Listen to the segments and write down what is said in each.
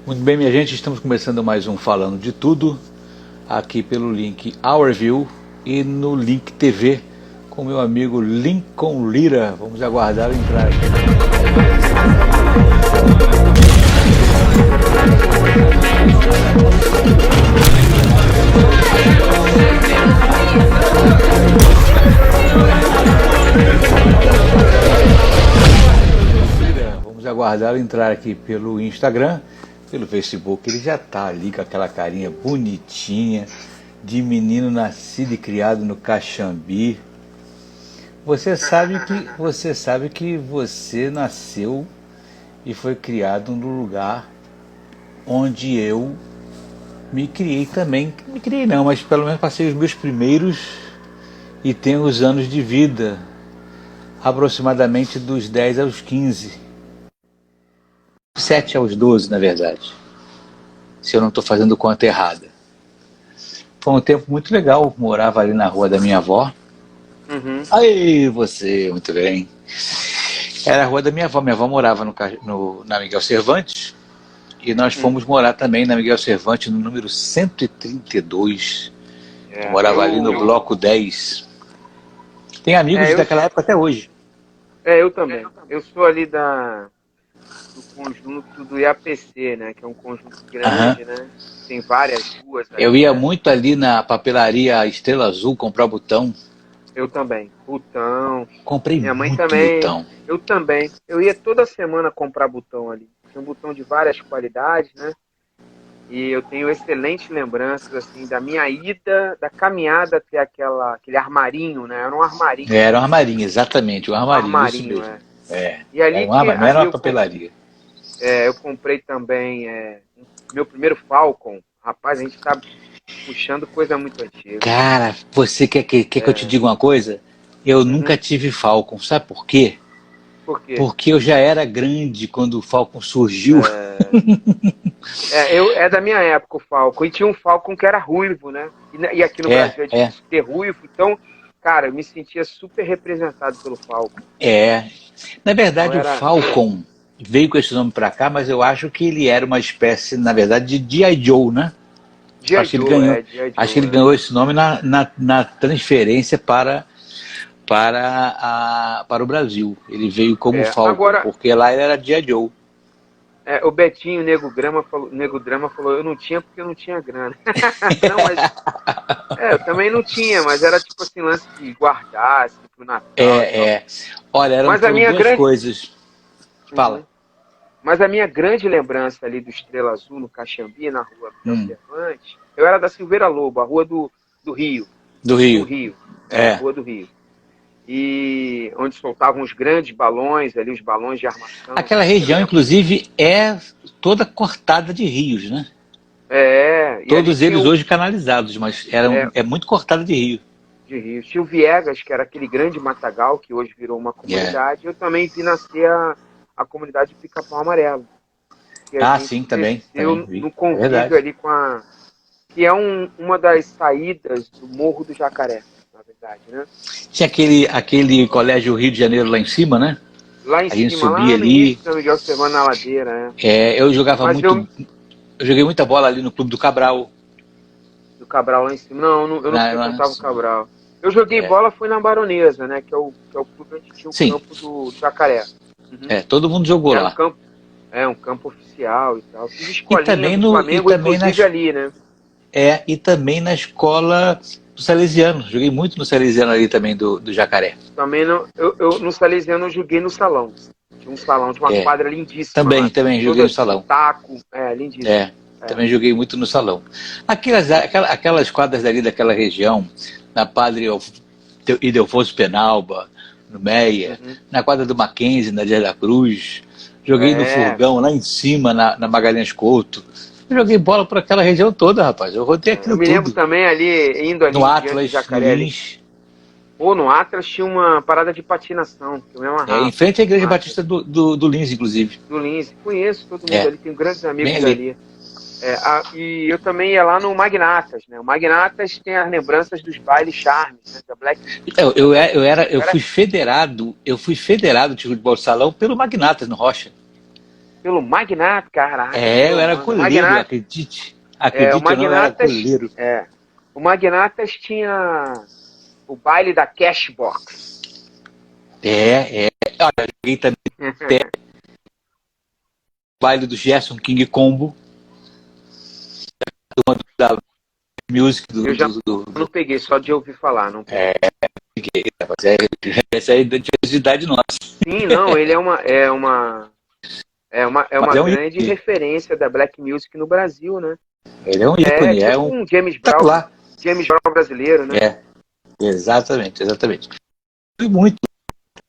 Muito bem, minha gente, estamos começando mais um Falando de Tudo, aqui pelo link Our View e no Link TV, com meu amigo Lincoln Lira. Vamos aguardar entrar aqui. Vamos aguardar entrar aqui pelo Instagram, pelo Facebook. Ele já está ali com aquela carinha bonitinha de menino nascido e criado no Caxambi. Você sabe que você nasceu e foi criado no lugar onde eu me criei também. Não me criei não, mas pelo menos passei os meus primeiros e tenho os anos de vida, aproximadamente dos 10 aos 15. 7 aos 12, na verdade, se eu não estou fazendo conta errada. Foi um tempo muito legal, morava ali na rua da minha avó. Aí você, muito bem. Era a rua da minha avó morava na Miguel Cervantes, e nós fomos morar também na Miguel Cervantes, no número 132. Eu morava ali no bloco 10. Tem amigos daquela época até hoje. Eu também. Eu sou ali do conjunto do IAPC, né? Que é um conjunto grande, né? Tem várias ruas. Ali, eu ia muito ali na papelaria Estrela Azul comprar botão. Eu também. Botão. Comprei Minha mãe muito também. botão. Eu também. Eu ia toda semana comprar botão ali. Tinha um botão de várias qualidades, né? E eu tenho excelentes lembranças, assim, da minha ida, da caminhada até aquele armarinho, né? Era um armarinho. Era um armarinho, exatamente. Um armarinho, isso mesmo. E ali não era uma papelaria. Eu comprei também meu primeiro Falcon. Rapaz, a gente tá puxando coisa muito antiga. Cara, você quer que eu te diga uma coisa? Eu nunca tive Falcon. Sabe por quê? Por quê? Porque eu já era grande quando o Falcon surgiu. É da minha época o Falcon. E tinha um Falcon que era ruivo, né? E aqui no Brasil é difícil ter ruivo. Então, cara, eu me sentia super representado pelo Falcon. Na verdade, o Falcon veio com esse nome pra cá, mas eu acho que ele era uma espécie, na verdade, de G.I. Joe, né? Acho que ele ganhou esse nome na transferência para o Brasil. Ele veio como Falcon, porque lá ele era G.I. Joe. O Betinho, Nego Drama falou, eu não tinha porque eu não tinha grana. Não, mas eu também não tinha, mas era tipo assim, lance de guardar, assim, pro Natal. Olha, eram duas coisas. Fala. Mas a minha grande lembrança ali do Estrela Azul, no Caxambi, na rua Miguel Cervantes, eu era da Silveira Lobo, a rua do Rio. Do Rio. A rua do Rio. E onde soltavam os grandes balões ali, os balões de armação. Aquela região, inclusive, é toda cortada de rios, né? Todos eles hoje canalizados, mas é muito cortada de rio. De rio. Tinha o Viegas, que era aquele grande matagal, que hoje virou uma comunidade. Eu também vi nascer a comunidade de Pica-Pau Amarelo. Sim, também. Eu no convívio ali com que é uma das saídas do Morro do Jacaré. Verdade, né? Tinha aquele colégio Rio de Janeiro lá em cima, né? Lá em cima, subia lá no ali. início da Miguel Cervantes, na ladeira. Eu jogava Eu joguei muita bola ali no Clube do Cabral. Do Cabral lá em cima? Não, eu não frequentava o Cabral. Eu joguei bola, foi na Baronesa, né? Que é o clube onde tinha o campo do Jacaré. Todo mundo jogou lá. Um campo oficial e tal. Fiz escolinha do Flamengo, inclusive ali, né? E também na escola do Salesiano. Joguei muito no Salesiano ali também do Jacaré. Também no Salesiano eu joguei no salão. Tinha um salão, tinha uma quadra lindíssima. Também joguei no salão. Taco, lindíssimo. Também joguei muito no salão. Aquelas quadras dali daquela região, na Padre Ildefonso Penalba, no Meia, na quadra do Mackenzie, na Dias da Cruz. Joguei no Furgão, lá em cima, na Magalhães Couto. Eu joguei bola por aquela região toda, rapaz. Eu rodei aquilo tudo. Eu me lembro também indo ali no Atlas, Jacaré, no Atlas tinha uma parada de patinação, que eu me amarrava. Em frente à Igreja Batista do Lins, inclusive. Do Lins, conheço todo mundo ali, tenho grandes amigos ali. E eu também ia lá no Magnatas, né? O Magnatas tem as lembranças dos bailes charmes, né? Da Black. Eu fui federado de futebol de salão pelo Magnatas, no Rocha. Pelo Magnata, caraca. É, eu era coleiro, Magnata, acredite. o Acredite ou não, eu era Magnatas, coleiro. o Magnatas tinha o baile da Cashbox. Olha, eu joguei também até o baile do Gerson King Combo, da Music Eu já não peguei, só de ouvir falar, não peguei. essa é a identidade nossa. Sim, não, ele é uma Mas é um grande ícone. referência da Black Music no Brasil, né? Ele é um É ícone, é tipo um um James Brown, espetacular. brasileiro, né? É, exatamente, exatamente. Fui muito,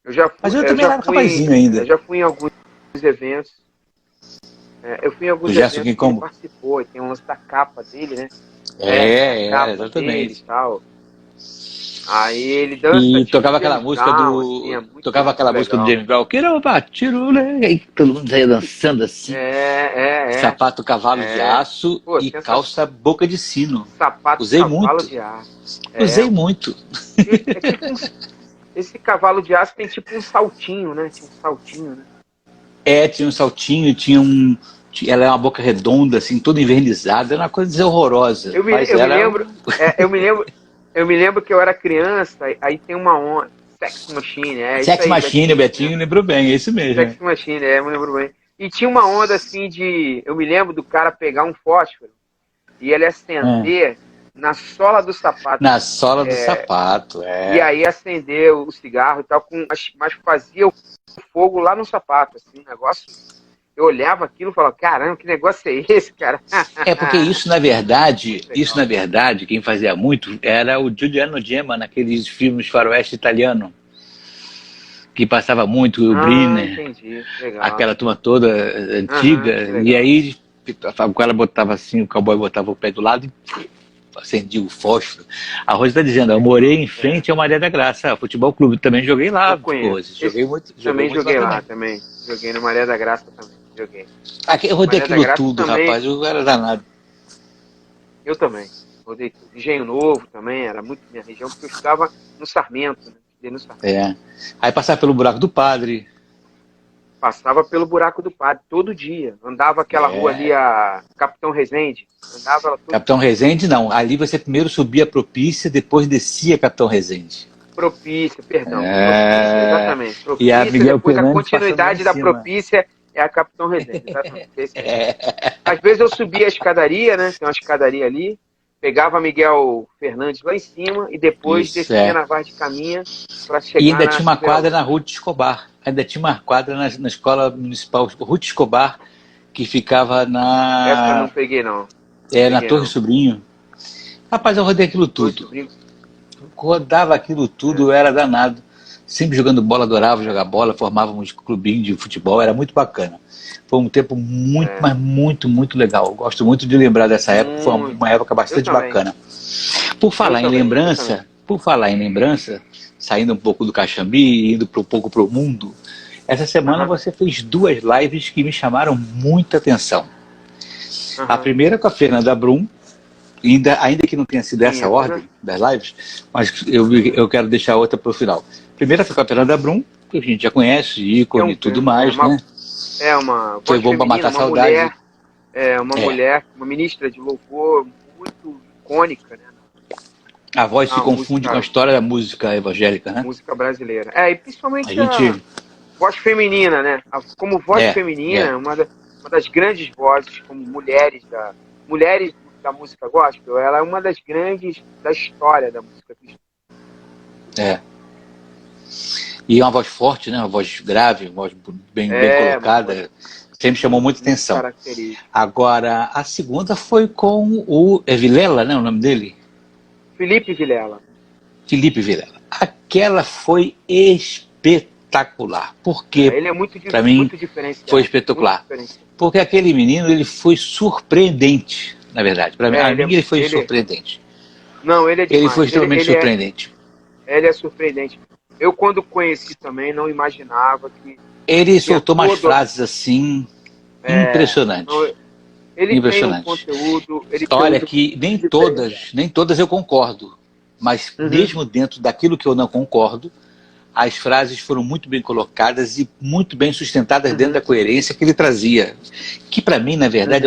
Eu já mas fui, eu eu também já era um fui, rapazinho eu ainda. já fui em alguns eventos. Eu fui em Do alguns Gerson eventos King que ele Combo. participou, e tem um lance da capa dele, né? Tem a capa dele e Exatamente. tal. Aí ele dança E tipo tocava aquela James música Brown, assim, é do. muito, Tocava muito aquela música do legal. James Brown, Quiroba, tirule, aí todo mundo saía dançando assim. Sapato cavalo de aço Pô, e sensacional. calça boca de sino. Sapato Usei cavalo muito. de aço. Usei muito. É tipo esse cavalo de aço tem tipo um saltinho, né? Tinha um saltinho, né? Tinha um saltinho, tinha um. Ela é uma boca redonda, assim, toda envernizada, era uma coisa horrorosa. Eu me, Mas eu me era lembro, um. eu me lembro que eu era criança, aí tem uma onda, Sex Machine, isso Sex aí, Machine, o Betinho, Betinho lembrou bem, é isso mesmo. Sex Machine, eu me lembro bem. E tinha uma onda assim eu me lembro do cara pegar um fósforo e ele É. acender na sola do sapato, Na sola do sapato, e aí acender o cigarro e tal, mas fazia o fogo lá no sapato, assim, um negócio. Eu olhava aquilo e falava, caramba, que negócio é esse, cara? Porque Muito isso legal. na verdade, quem fazia muito era o Giuliano Gemma, naqueles filmes faroeste italiano, que passava muito, o Ah, Briner, entendi. Legal. aquela turma toda Aham, antiga, que e legal. aí o cara botava assim, o cowboy botava o pé do lado e acendia o fósforo. A Rose está dizendo, eu morei Legal. em frente ao Maria da Graça, futebol clube, também joguei Eu lá, conheço. Rose, Esse joguei também muito lá joguei lá também. também. Joguei no Maria da Graça também. Joguei. Eu rodei Maria da aquilo Graça tudo, também, rapaz, eu era danado. eu também. Rodei tudo. Engenho Novo também, era muito minha região, porque eu estudava no Sarmento, né? Estudei no Sarmento. É. Aí passava pelo buraco do padre. Passava pelo Buraco do Padre todo dia. Andava aquela rua ali, É. a Capitão Resende. Andava ela todo Capitão dia. Resende, não. Ali você primeiro subia a Propícia, depois descia Capitão Resende. Propícia, perdão. Propícia, É. exatamente. E a Propícia, Miguel depois a Fernandes passando lá em continuidade da cima. Propícia é a Capitão Resende, exatamente. É isso mesmo. Às vezes eu subia a escadaria, né? Tem uma escadaria ali, pegava a Miguel Fernandes lá em cima e depois Isso, descia é. na Vaz de Caminha para E chegar ainda na tinha uma Silveira quadra na Luz. Ruth Escobar. Ainda tinha uma quadra na escola municipal Ruth Escobar, que ficava Essa não peguei, não. Não na peguei, Torre não. Sobrinho. Rapaz, eu rodei aquilo Dois tudo. sobrinhos. Rodava aquilo tudo, eu era danado. Sempre jogando bola, adorava jogar bola, formávamos clubinho de futebol, era muito bacana. Foi um tempo muito, É, mas muito, muito legal. Eu gosto muito de lembrar dessa época, foi muito. uma época Eu bastante também. bacana. Eu também. Eu também. Por falar em lembrança, saindo um pouco do Caxambi e indo um pouco para o mundo, essa semana Aham, você fez duas lives que me chamaram muita atenção. A aham. primeira com a Fernanda Brum, ainda que não tenha sido Sim, essa a ordem Fernanda. das lives, mas eu quero deixar outra para o final. Primeira foi com a Fernanda Brum, que a gente já conhece, Que é, ícone e tudo mais, né? uma Foi voz bom para matar feminina, a uma saudade. mulher, uma É, mulher, uma ministra de louvor muito icônica, né? a voz se Na confunde com a música, história da música evangélica, né? música brasileira. E A principalmente a gente. voz feminina, né? Como voz É, é, feminina, uma das grandes vozes, como mulheres da música gospel, ela é uma das grandes da história da música cristã. é. E é uma voz forte, né? Uma voz grave, uma voz bem Uma voz colocada. Sempre chamou muito, muita muito atenção. característica. Agora, a segunda foi com o Vilela, né? O nome dele? Felipe Vilela. Felipe Vilela. Aquela foi espetacular. Porque, Ele é muito, para mim, muito foi diferenciado. Muito espetacular. diferenciado. Porque aquele menino, ele foi surpreendente, na verdade. Para mim, a mim, ele foi Ele, surpreendente. não, ele é Ele foi demais. extremamente surpreendente. Ele é surpreendente. Eu, quando conheci também, não imaginava que Ele tinha soltou umas todo. frases assim, impressionantes. Ele tem um Impressionante. conteúdo. Olha que Diferenciado. nem todas eu concordo, mas Uhum. mesmo dentro daquilo que eu não concordo, as frases foram muito bem colocadas e muito bem sustentadas dentro da coerência que ele trazia. Que para mim, na verdade,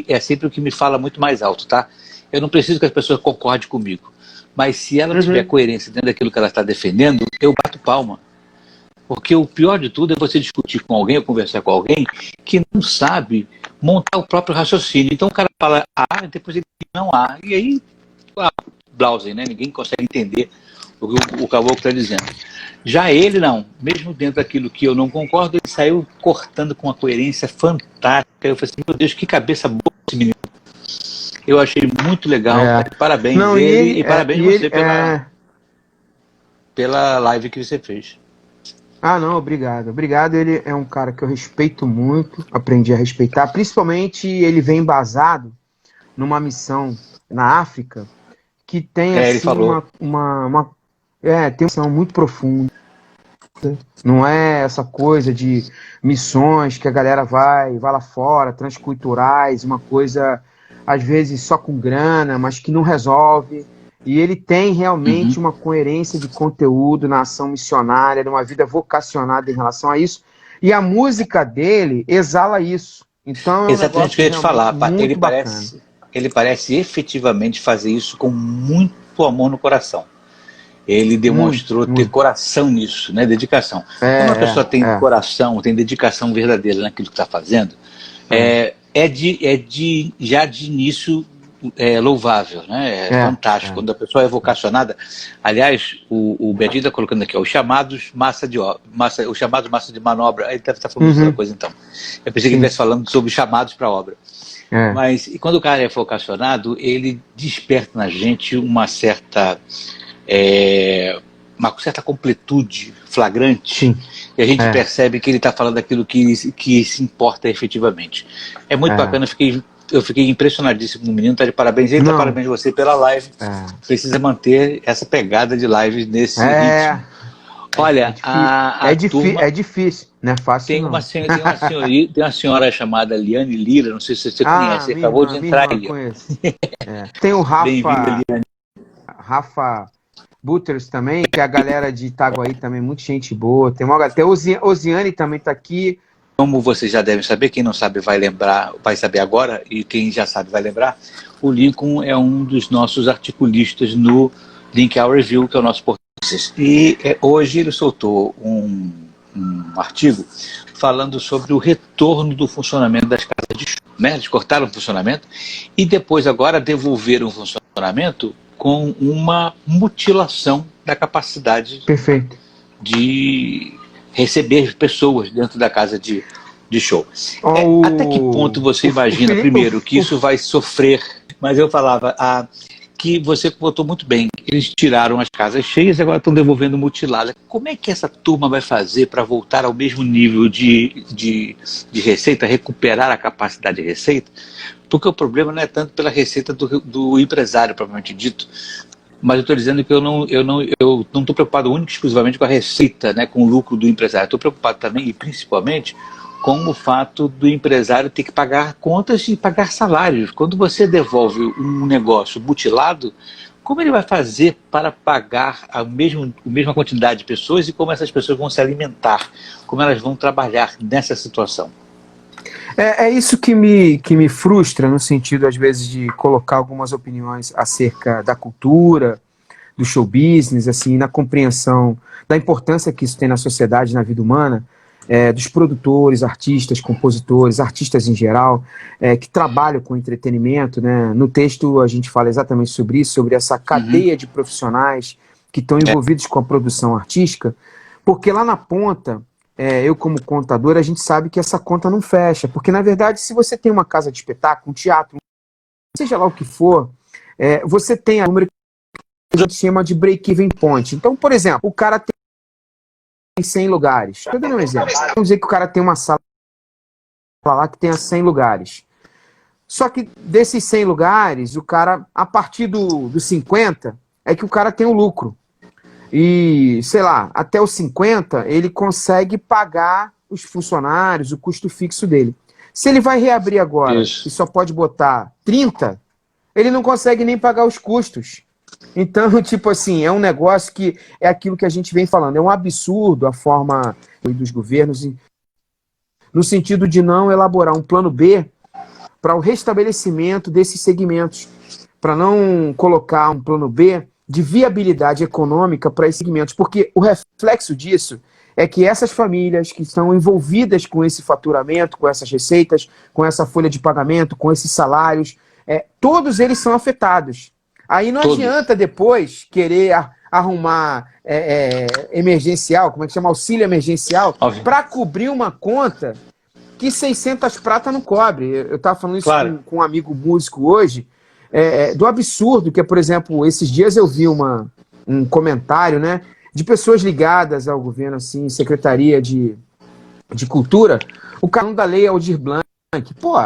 é sempre o que me fala muito mais alto, tá? Eu não preciso que as pessoas concordem comigo. Mas se ela tiver coerência dentro daquilo que ela está defendendo, eu bato palma. Porque o pior de tudo é você discutir com alguém ou conversar com alguém que não sabe montar o próprio raciocínio. Então o cara fala A, depois ele diz não A. E aí, Blausen, né? Ninguém consegue entender o que o Caboclo está dizendo. Já ele não. Mesmo dentro daquilo que eu não concordo, ele saiu cortando com uma coerência fantástica. Eu falei assim, meu Deus, que cabeça boa esse menino. Eu achei muito legal. Parabéns não, ele e parabéns você pela live que você fez. Ah, não, obrigado. Obrigado, ele é um cara que eu respeito muito, aprendi a respeitar. Principalmente ele vem embasado numa missão na África que tem assim, ele falou. tem uma missão muito profunda. Não é essa coisa de missões que a galera vai lá fora, transculturais, uma coisa às vezes só com grana, mas que não resolve. E ele tem realmente uma coerência de conteúdo na ação missionária, numa vida vocacionada em relação a isso. E a música dele exala isso. Então, exatamente o que eu ia te falar. Ele bacana. parece efetivamente fazer isso com muito amor no coração. Ele demonstrou ter coração nisso, né? Dedicação. Quando uma pessoa tem coração, tem dedicação verdadeira naquilo que está fazendo, já de início louvável, né? É fantástico. Quando a pessoa é vocacionada, aliás, o Betinho está colocando aqui, os chamados massa de manobra. Ele deve estar falando outra coisa, então. Eu pensei que ele estivesse falando sobre chamados para a obra. Mas e quando o cara é vocacionado, ele desperta na gente uma certa completude flagrante, e a gente percebe que ele está falando aquilo que se importa efetivamente. É muito bacana, eu fiquei impressionadíssimo. O menino está de parabéns. Ele está parabéns você pela live. Precisa manter essa pegada de live nesse ritmo. Olha, é difícil, não é fácil. Tem uma senhora chamada Liane Lira, não sei se você conhece, ele acabou de entrar aí. Tem o Rafa Butters também, que é a galera de Itaguaí também, muita gente boa. Tem o Osiane também está aqui. Como vocês já devem saber, quem não sabe vai lembrar, vai saber agora, e quem já sabe vai lembrar, o Lincoln é um dos nossos articulistas no Link Our Review, que é o nosso portal. E hoje ele soltou um artigo falando sobre o retorno do funcionamento das casas de show. Né? Eles cortaram o funcionamento e depois agora devolveram o funcionamento com uma mutilação da capacidade de receber pessoas dentro da casa de show. Até que ponto você imagina, primeiro, que isso vai sofrer? Mas eu falava que você botou muito bem. Eles tiraram as casas cheias e agora estão devolvendo mutilada. Como é que essa turma vai fazer para voltar ao mesmo nível de receita, recuperar a capacidade de receita? Porque o problema não é tanto pela receita do empresário, propriamente dito, mas eu estou dizendo que eu não estou preocupado única e exclusivamente com a receita, né, com o lucro do empresário. Estou preocupado também e principalmente com o fato do empresário ter que pagar contas e pagar salários. Quando você devolve um negócio mutilado, como ele vai fazer para pagar a mesma quantidade de pessoas e como essas pessoas vão se alimentar? Como elas vão trabalhar nessa situação? É isso que me frustra, no sentido, às vezes, de colocar algumas opiniões acerca da cultura, do show business, assim, na compreensão da importância que isso tem na sociedade, na vida humana, dos produtores, artistas, compositores, artistas em geral, que trabalham com entretenimento, né? No texto a gente fala exatamente sobre isso, sobre essa cadeia de profissionais que estão envolvidos com a produção artística, porque lá na ponta, eu como contador, a gente sabe que essa conta não fecha, porque na verdade se você tem uma casa de espetáculo, um teatro, seja lá o que for, você tem a número que a gente chama de break-even point. Então, por exemplo, o cara tem 100 lugares. Estou dando um exemplo. Vamos dizer que o cara tem uma sala lá que tenha 100 lugares. Só que desses 100 lugares, o cara, a partir dos 50, é que o cara tem o lucro. E, sei lá, até os 50, ele consegue pagar os funcionários, o custo fixo dele. Se ele vai reabrir agora e só pode botar 30, ele não consegue nem pagar os custos. Então, tipo assim, é um negócio que é aquilo que a gente vem falando. É um absurdo a forma dos governos no sentido de não elaborar um plano B para o restabelecimento desses segmentos, para não colocar um plano B de viabilidade econômica para esses segmentos, porque o reflexo disso é que essas famílias que estão envolvidas com esse faturamento, com essas receitas, com essa folha de pagamento, com esses salários, todos eles são afetados. Aí não adianta depois querer arrumar emergencial, como é que chama? Auxílio emergencial, para cobrir uma conta que 600 prata não cobre. Eu estava falando isso com um amigo músico hoje, do absurdo que, por exemplo, esses dias eu vi um comentário, né, de pessoas ligadas ao governo, assim, Secretaria de Cultura, o canão da lei Aldir Blanc. Pô,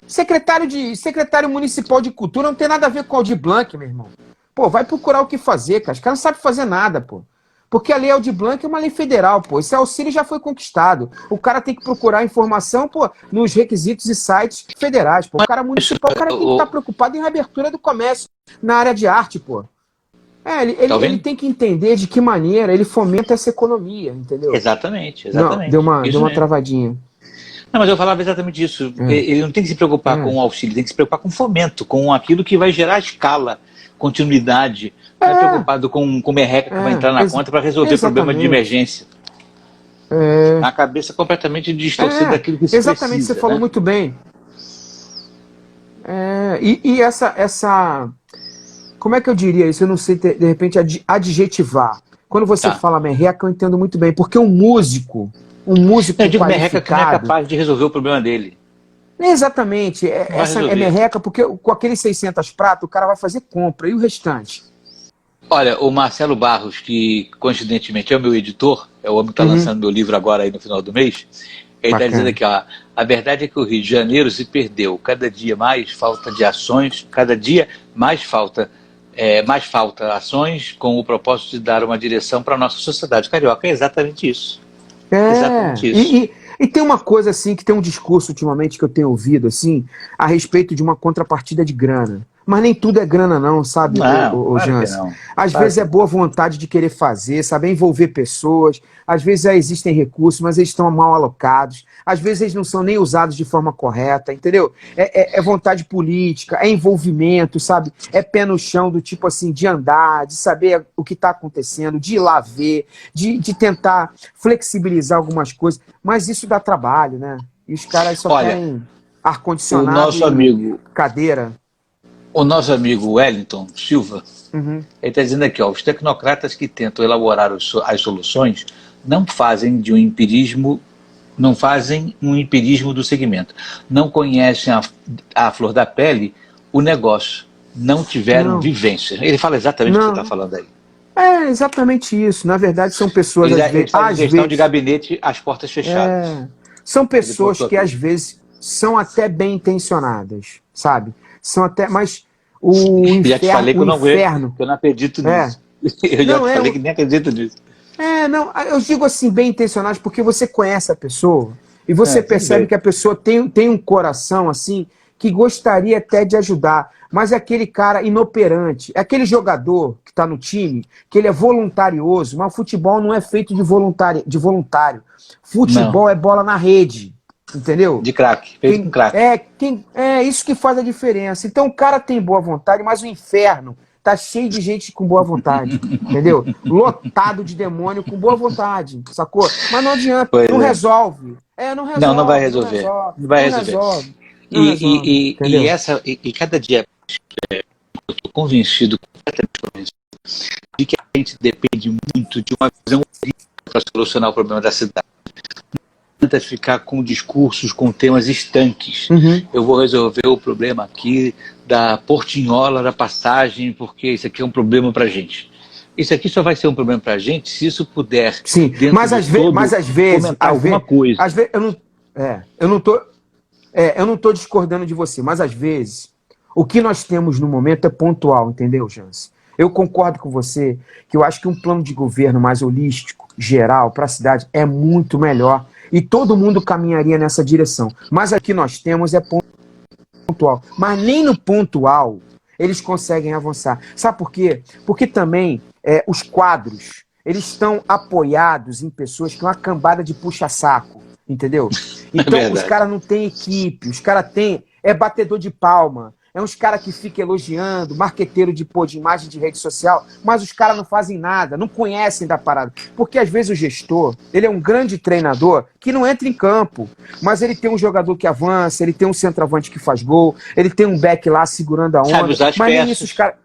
secretário municipal de cultura não tem nada a ver com o Aldir Blanc, meu irmão. Pô, vai procurar o que fazer, cara. Os caras não sabem fazer nada, pô. Porque a lei Aldir Blanc é uma lei federal, pô. Esse auxílio já foi conquistado. O cara tem que procurar informação, pô, nos requisitos e sites federais, pô. O cara municipal, o cara tem que estar preocupado em reabertura do comércio na área de arte, pô. Ele tem que entender de que maneira ele fomenta essa economia, entendeu? Exatamente. Não, deu uma travadinha. Não, mas eu falava exatamente isso. Ele não tem que se preocupar com o auxílio, tem que se preocupar com o fomento, com aquilo que vai gerar escala, continuidade. Não é preocupado com merreca que vai entrar na conta para resolver problema de emergência. A cabeça completamente distorcida daquilo que se precisa. Exatamente, você falou muito bem. E essa... Como é que eu diria isso? Eu não sei, de repente, adjetivar. Quando você fala merreca, eu entendo muito bem. Porque um músico eu digo merreca que não é capaz de resolver o problema dele. Exatamente. Essa é merreca porque com aqueles 600 pratos o cara vai fazer compra. E o restante? Olha, o Marcelo Barros, que coincidentemente é o meu editor, é o homem que está lançando meu livro agora aí no final do mês, ele está dizendo aqui, ó, a verdade é que o Rio de Janeiro se perdeu. Cada dia mais falta de ações, cada dia mais falta ações com o propósito de dar uma direção para a nossa sociedade carioca. É exatamente isso. Exatamente isso. E tem uma coisa assim, que tem um discurso ultimamente que eu tenho ouvido assim, a respeito de uma contrapartida de grana. Mas nem tudo é grana não, sabe, Jansen? Às vezes é boa vontade de querer fazer, sabe, envolver pessoas. Às vezes existem recursos, mas eles estão mal alocados. Às vezes eles não são nem usados de forma correta, entendeu? É vontade política, é envolvimento, sabe? É pé no chão do tipo assim, de andar, de saber o que está acontecendo, de ir lá ver, de tentar flexibilizar algumas coisas. Mas isso dá trabalho, né? E os caras só querem ar-condicionado e cadeira. O nosso amigo Wellington Silva, ele está dizendo aqui, ó, os tecnocratas que tentam elaborar as soluções não fazem um empirismo do segmento, não conhecem a flor da pele o negócio, não tiveram vivência. Ele fala exatamente o que você está falando aí. É exatamente isso. Na verdade, são pessoas às vezes de gabinete, as portas fechadas. São pessoas que às vezes são até bem intencionadas, sabe? São até, mas o inferno... Já te falei que eu não acredito nisso. Eu já te falei que nem acredito nisso. Eu digo assim, bem intencionadas, porque você conhece a pessoa e você percebe que a pessoa tem um coração assim, que gostaria até de ajudar, mas é aquele cara inoperante, é aquele jogador que está no time, que ele é voluntarioso, mas o futebol não é feito de voluntário. Futebol é bola na rede. Entendeu? De craque, feito com craque. É isso que faz a diferença. Então o cara tem boa vontade, mas o inferno tá cheio de gente com boa vontade, entendeu? Lotado de demônio com boa vontade, sacou? Mas não adianta, não resolve. Não resolve. Não vai resolver. Não vai resolver. E cada dia eu estou convencido, completamente convencido, de que a gente depende muito de uma visão para solucionar o problema da cidade. Tenta ficar com discursos, com temas estanques. Eu vou resolver o problema aqui da portinhola da passagem, porque isso aqui é um problema para a gente. Isso aqui só vai ser um problema para a gente se isso puder. Sim, mas às vezes alguma coisa. Às vezes eu não tô discordando de você, mas às vezes o que nós temos no momento é pontual, entendeu, Jansen? Eu concordo com você que eu acho que um plano de governo mais holístico, geral, para a cidade é muito melhor. E todo mundo caminharia nessa direção. Mas aqui nós temos é pontual. Mas nem no pontual eles conseguem avançar. Sabe por quê? Porque também os quadros, eles estão apoiados em pessoas que é uma cambada de puxa-saco, entendeu? Então os caras não têm equipe, os caras têm batedor de palma, é uns caras que ficam elogiando, marqueteiro de imagem de rede social, mas os caras não fazem nada, não conhecem da parada. Porque às vezes o gestor, ele é um grande treinador que não entra em campo, mas ele tem um jogador que avança, ele tem um centroavante que faz gol, ele tem um back lá segurando a onda, sabe usar as mas nem peças. isso os caras...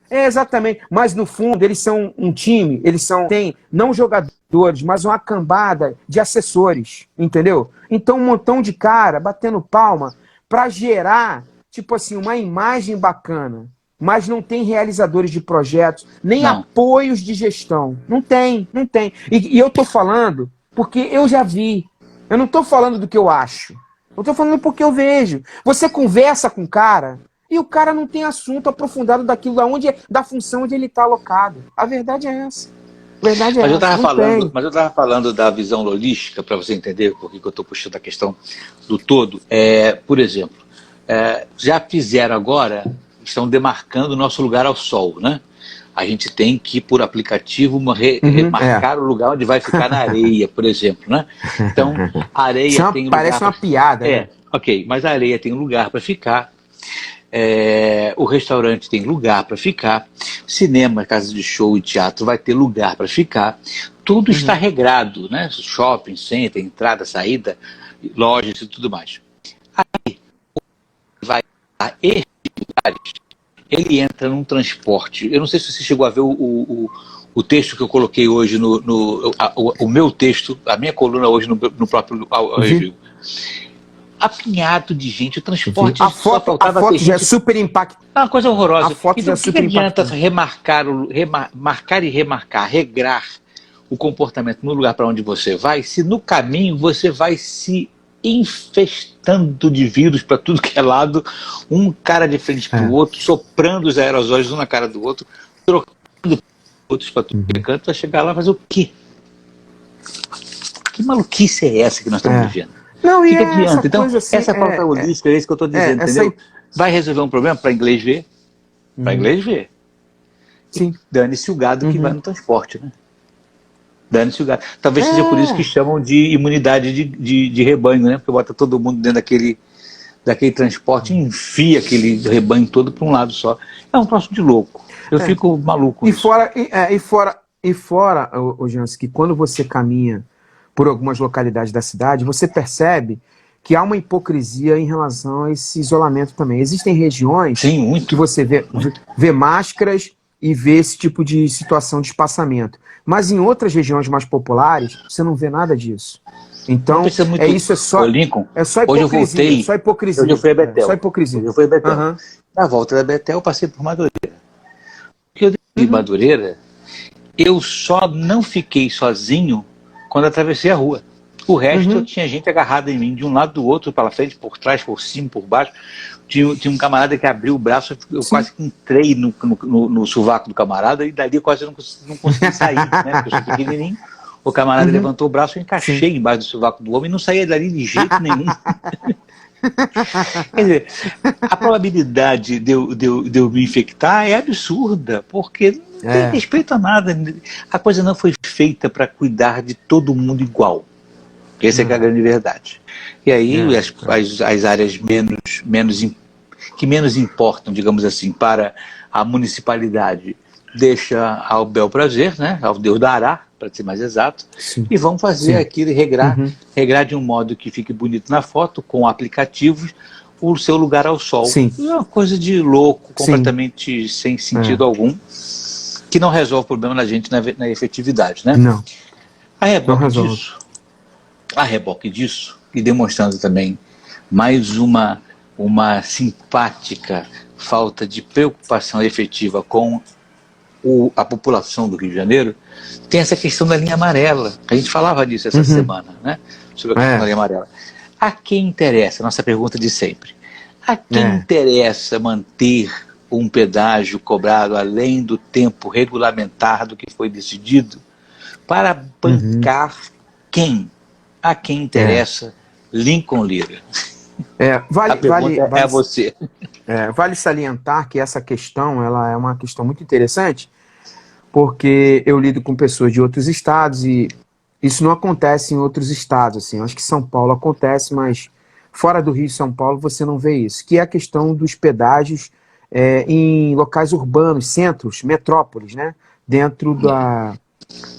exatamente, mas no fundo eles são um time, tem não jogadores, mas uma cambada de assessores, entendeu? Então um montão de cara batendo palma para gerar, tipo assim, uma imagem bacana, mas não tem realizadores de projetos, nem apoios de gestão. Não tem. E eu tô falando porque eu já vi. Eu não tô falando do que eu acho. Eu tô falando porque eu vejo. Você conversa com o cara e o cara não tem assunto aprofundado daquilo, da função onde ele está alocado. A verdade é essa. Mas eu estava falando da visão holística, para você entender por que eu estou puxando a questão do todo. Por exemplo, já fizeram agora, estão demarcando o nosso lugar ao sol, né? A gente tem que, por aplicativo, remarcar o lugar onde vai ficar na areia, por exemplo, né? Então, a areia tem lugar... Parece uma piada, né? Ok, mas a areia tem lugar para ficar, o restaurante tem lugar para ficar, cinema, casa de show e teatro vai ter lugar para ficar, tudo está regrado, né? Shopping, center, entrada, saída, lojas e tudo mais. Aí, vai a esses lugares, ele entra num transporte. Eu não sei se você chegou a ver o texto que eu coloquei hoje, o meu texto, a minha coluna hoje no próprio review. Apinhado de gente, o transporte a foto já é super impactante. É uma coisa horrorosa. A foto então, já é super adianta remarcar, regrar o comportamento no lugar para onde você vai, se no caminho você vai se infestando de vírus para tudo que é lado, um cara de frente para o outro, soprando os aerosóis um na cara do outro, trocando outros para tudo que é canto, vai chegar lá e fazer o quê? Que maluquice é essa que nós estamos vivendo? Não, que adianta? Então, assim, essa pauta holística é isso que eu estou dizendo, entendeu? Vai resolver um problema para inglês ver? Para inglês ver. Sim. Dane-se o gado que vai no transporte, né? Dane-se o gado. Talvez seja por isso que chamam de imunidade de rebanho, né? Porque bota todo mundo dentro daquele transporte e enfia aquele rebanho todo para um lado só. É um troço de louco. Eu fico maluco com isso. E fora, Jansen, que quando você caminha por algumas localidades da cidade, você percebe que há uma hipocrisia em relação a esse isolamento também. Existem regiões que você vê máscaras e vê esse tipo de situação de espaçamento. Mas em outras regiões mais populares, você não vê nada disso. Então, isso é só hipocrisia. Hoje eu voltei, só hipocrisia. Hoje eu fui a Betel. Só hipocrisia. Hoje eu fui a Betel. Na volta da Betel, eu passei por Madureira. Porque eu desci Madureira, eu só não fiquei sozinho quando atravessei a rua. O resto tinha gente agarrada em mim, de um lado do outro, pela frente, por trás, por cima, por baixo. Tinha um camarada que abriu o braço, eu quase que entrei no sovaco do camarada e dali eu quase não consegui sair, né? Porque eu sou pequenininho. O camarada levantou o braço, eu encaixei embaixo do sovaco do homem e não saía dali de jeito nenhum. Quer dizer, a probabilidade de eu me infectar é absurda, porque não tem respeito a nada. A coisa não foi feita para cuidar de todo mundo igual. Essa é a grande verdade. E aí as áreas que menos importam, digamos assim, para a municipalidade, deixa ao bel prazer, né, ao Deus dará, para ser mais exato, e vão fazer aquilo, regrar de um modo que fique bonito na foto, com aplicativos, o seu lugar ao sol. É uma coisa de louco, completamente sem sentido algum, que não resolve o problema da gente na efetividade, né? Não. A reboque disso, e demonstrando também mais uma simpática falta de preocupação efetiva com a população do Rio de Janeiro, tem essa questão da linha amarela. A gente falava disso essa semana, né? Sobre a questão da linha amarela. A quem interessa, nossa pergunta de sempre, a quem interessa manter um pedágio cobrado além do tempo regulamentar do que foi decidido para bancar quem? A quem interessa Lincoln Lira. A pergunta é a você. Vale salientar que essa questão ela é uma questão muito interessante, porque eu lido com pessoas de outros estados e isso não acontece em outros estados. Assim. Eu acho que São Paulo acontece, mas fora do Rio e São Paulo você não vê isso, que é a questão dos pedágios em locais urbanos, centros, metrópoles, né? Dentro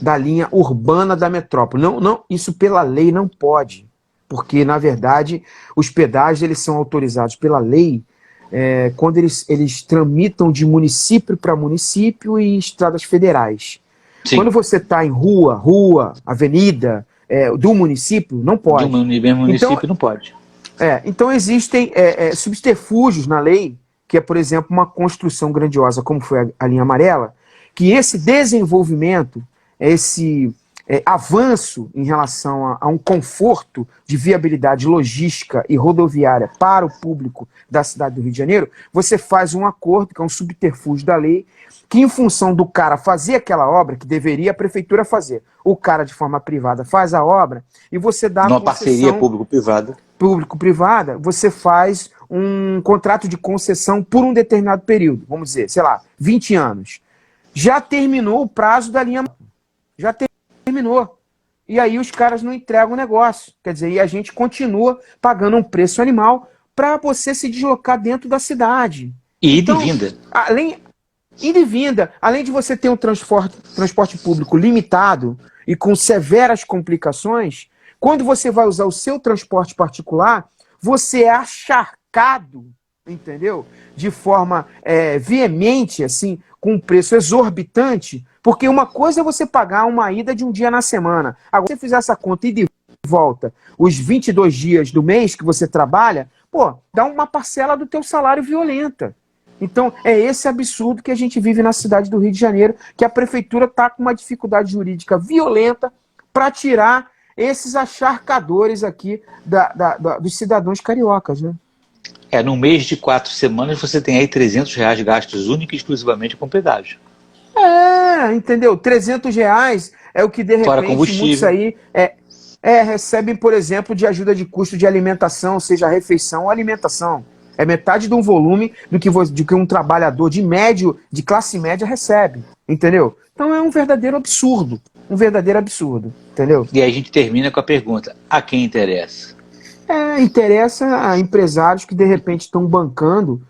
da linha urbana da metrópole. Não, isso pela lei não pode, porque, na verdade, os pedágios eles são autorizados pela lei quando eles tramitam de município para município e estradas federais. Sim. Quando você está em rua, avenida do município, não pode. Do mesmo município não pode. Então existem subterfúgios na lei, que é, por exemplo, uma construção grandiosa, como foi a linha amarela, que esse desenvolvimento, esse avanço em relação a um conforto de viabilidade logística e rodoviária para o público da cidade do Rio de Janeiro, você faz um acordo, que é um subterfúgio da lei, que em função do cara fazer aquela obra, que deveria a prefeitura fazer, o cara de forma privada faz a obra, e você dá uma parceria público-privada. Público-privada, você faz um contrato de concessão por um determinado período, vamos dizer, sei lá, 20 anos. Já terminou o prazo da linha. Já terminou. E aí os caras não entregam o negócio. Quer dizer, e a gente continua pagando um preço animal para você se deslocar dentro da cidade. Ida e vinda. Ida e vinda. Além de você ter um transporte público limitado e com severas complicações, quando você vai usar o seu transporte particular, você é acharcado, entendeu? De forma veemente, assim, com um preço exorbitante, porque uma coisa é você pagar uma ida de um dia na semana. Agora, se você fizer essa conta e de volta os 22 dias do mês que você trabalha, dá uma parcela do teu salário violenta. Então, é esse absurdo que a gente vive na cidade do Rio de Janeiro, que a prefeitura está com uma dificuldade jurídica violenta para tirar esses acharcadores aqui dos cidadãos cariocas, né? Num mês de 4 semanas você tem aí R$300 gastos únicos e exclusivamente com pedágio. Entendeu? R$300 é o que de repente muitos aí recebem, por exemplo, de ajuda de custo de alimentação, seja refeição ou alimentação. É metade de um volume do que um trabalhador de classe média recebe, entendeu? Então é um verdadeiro absurdo, entendeu? E aí a gente termina com a pergunta, a quem interessa? Interessa a empresários que de repente estão bancando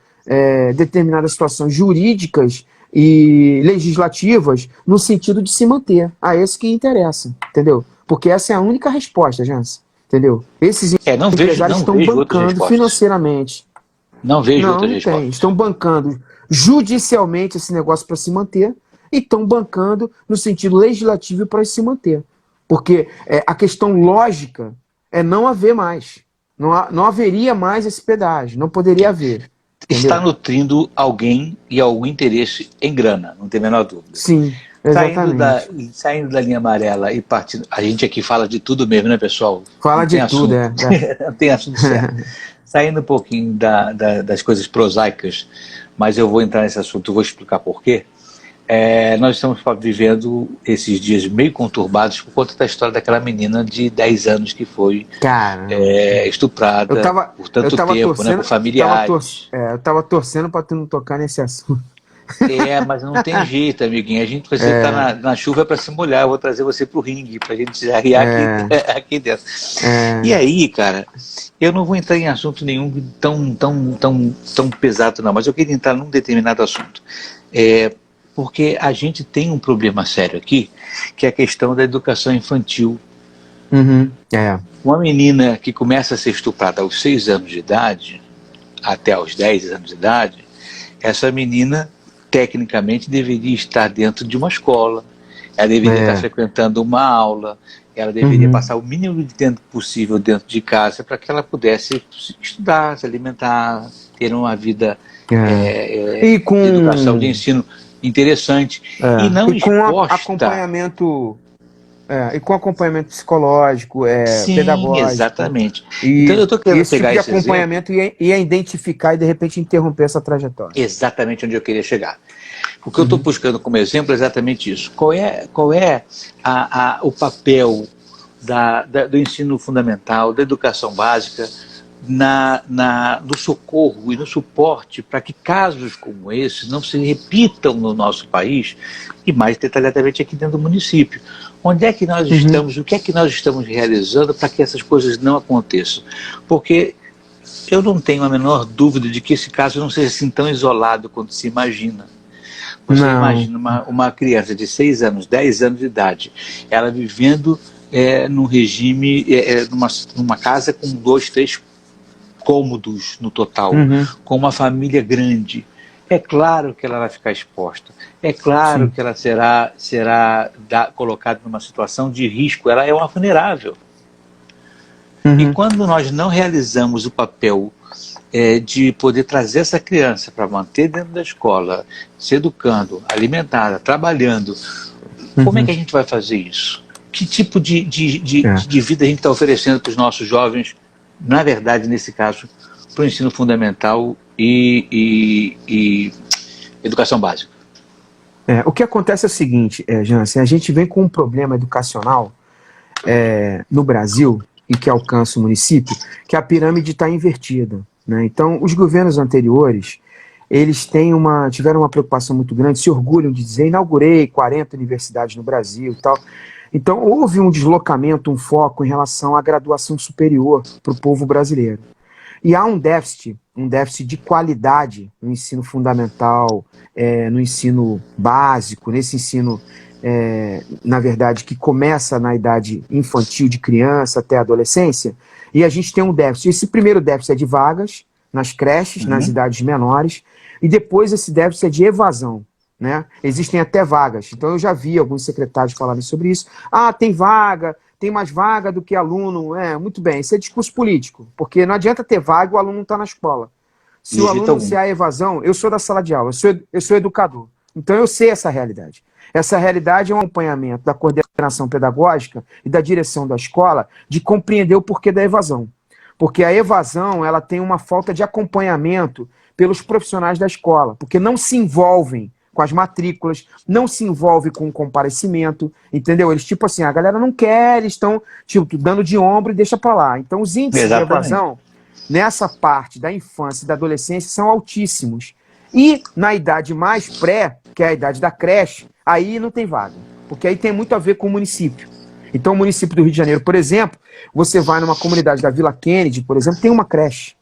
determinadas situações jurídicas e legislativas no sentido de se manter. A esse que interessa, entendeu? Porque essa é a única resposta, Jansen, entendeu? Esses empresários estão bancando financeiramente. Não vejo outras respostas. Estão bancando judicialmente esse negócio para se manter e estão bancando no sentido legislativo para se manter. Porque a questão lógica é não haver mais. Não haveria mais esse pedágio, não poderia haver. Entendeu? Está nutrindo alguém e algum interesse em grana, não tem a menor dúvida. Sim, exatamente. Saindo da linha amarela e partindo... A gente aqui fala de tudo mesmo, né, pessoal? Fala de tudo, Não tem assunto certo. Saindo um pouquinho das coisas prosaicas, mas eu vou entrar nesse assunto, vou explicar por quê. Nós estamos vivendo esses dias meio conturbados por conta da história daquela menina de 10 anos que foi estuprada por tanto tempo, né, por familiares. Eu estava torcendo para tu não tocar nesse assunto. Mas não tem jeito, amiguinho. Você está na chuva para se molhar. Eu vou trazer você para o ringue, para a gente se arriar aqui dentro. E aí, cara, eu não vou entrar em assunto nenhum tão pesado, não, mas eu queria entrar num determinado assunto. Porque a gente tem um problema sério aqui, que é a questão da educação infantil. Uma menina que começa a ser estuprada aos 6 anos de idade, até aos 10 anos de idade, essa menina, tecnicamente, deveria estar dentro de uma escola, ela deveria estar frequentando uma aula, ela deveria passar o mínimo de tempo possível dentro de casa para que ela pudesse estudar, se alimentar, ter uma vida de educação, de ensino interessante e não exposta. E com acompanhamento psicológico, pedagógico. Exatamente. Então eu estou querendo pegar esse acompanhamento e identificar e de repente interromper essa trajetória. Exatamente onde eu queria chegar. O que eu estou buscando como exemplo é exatamente isso. Qual é o papel do ensino fundamental, da educação básica, no socorro e no suporte para que casos como esse não se repitam no nosso país e mais detalhadamente aqui dentro do município. Onde é que nós estamos, o que é que nós estamos realizando para que essas coisas não aconteçam? Porque eu não tenho a menor dúvida de que esse caso não seja assim tão isolado quanto se imagina. Você imagina uma criança de 6 anos, 10 anos de idade, ela vivendo num regime, numa casa com 2, 3 cômodos no total, com uma família grande. É claro que ela vai ficar exposta. É claro que ela será colocada numa situação de risco. Ela é uma vulnerável. E quando nós não realizamos o papel de poder trazer essa criança para manter dentro da escola, se educando, alimentada, trabalhando, como é que a gente vai fazer isso? Que tipo de vida a gente está oferecendo para os nossos jovens, na verdade, nesse caso, para o ensino fundamental e educação básica? O que acontece é o seguinte, Jansen, a gente vem com um problema educacional no Brasil, e que alcança o município, que a pirâmide está invertida, né? Então, os governos anteriores, eles tiveram uma preocupação muito grande, se orgulham de dizer, inaugurei 40 universidades no Brasil e tal. Então, houve um deslocamento, um foco em relação à graduação superior para o povo brasileiro. E há um déficit de qualidade no ensino fundamental, no ensino básico, nesse ensino, na verdade, que começa na idade infantil, de criança até a adolescência, e a gente tem um déficit. Esse primeiro déficit é de vagas nas creches, nas idades menores, e depois esse déficit é de evasão, né? Existem até vagas. Então eu já vi alguns secretários falarem sobre isso. Tem vaga, tem mais vaga do que aluno. Muito bem, isso é discurso político, porque não adianta ter vaga e o aluno não está na escola. Se o aluno se há evasão, eu sou da sala de aula, eu sou educador, então eu sei essa realidade. Essa realidade é um acompanhamento da coordenação pedagógica e da direção da escola de compreender o porquê da evasão. Porque a evasão, ela tem uma falta de acompanhamento pelos profissionais da escola, porque não se envolvem com as matrículas, não se envolve com o comparecimento, entendeu? Eles, tipo assim, a galera não quer, eles estão, tipo, dando de ombro e deixa pra lá. Então, os índices de evasão, nessa parte da infância e da adolescência, são altíssimos. E na idade mais pré, que é a idade da creche, aí não tem vaga, porque aí tem muito a ver com o município. Então, o município do Rio de Janeiro, por exemplo, você vai numa comunidade da Vila Kennedy, por exemplo, tem uma creche.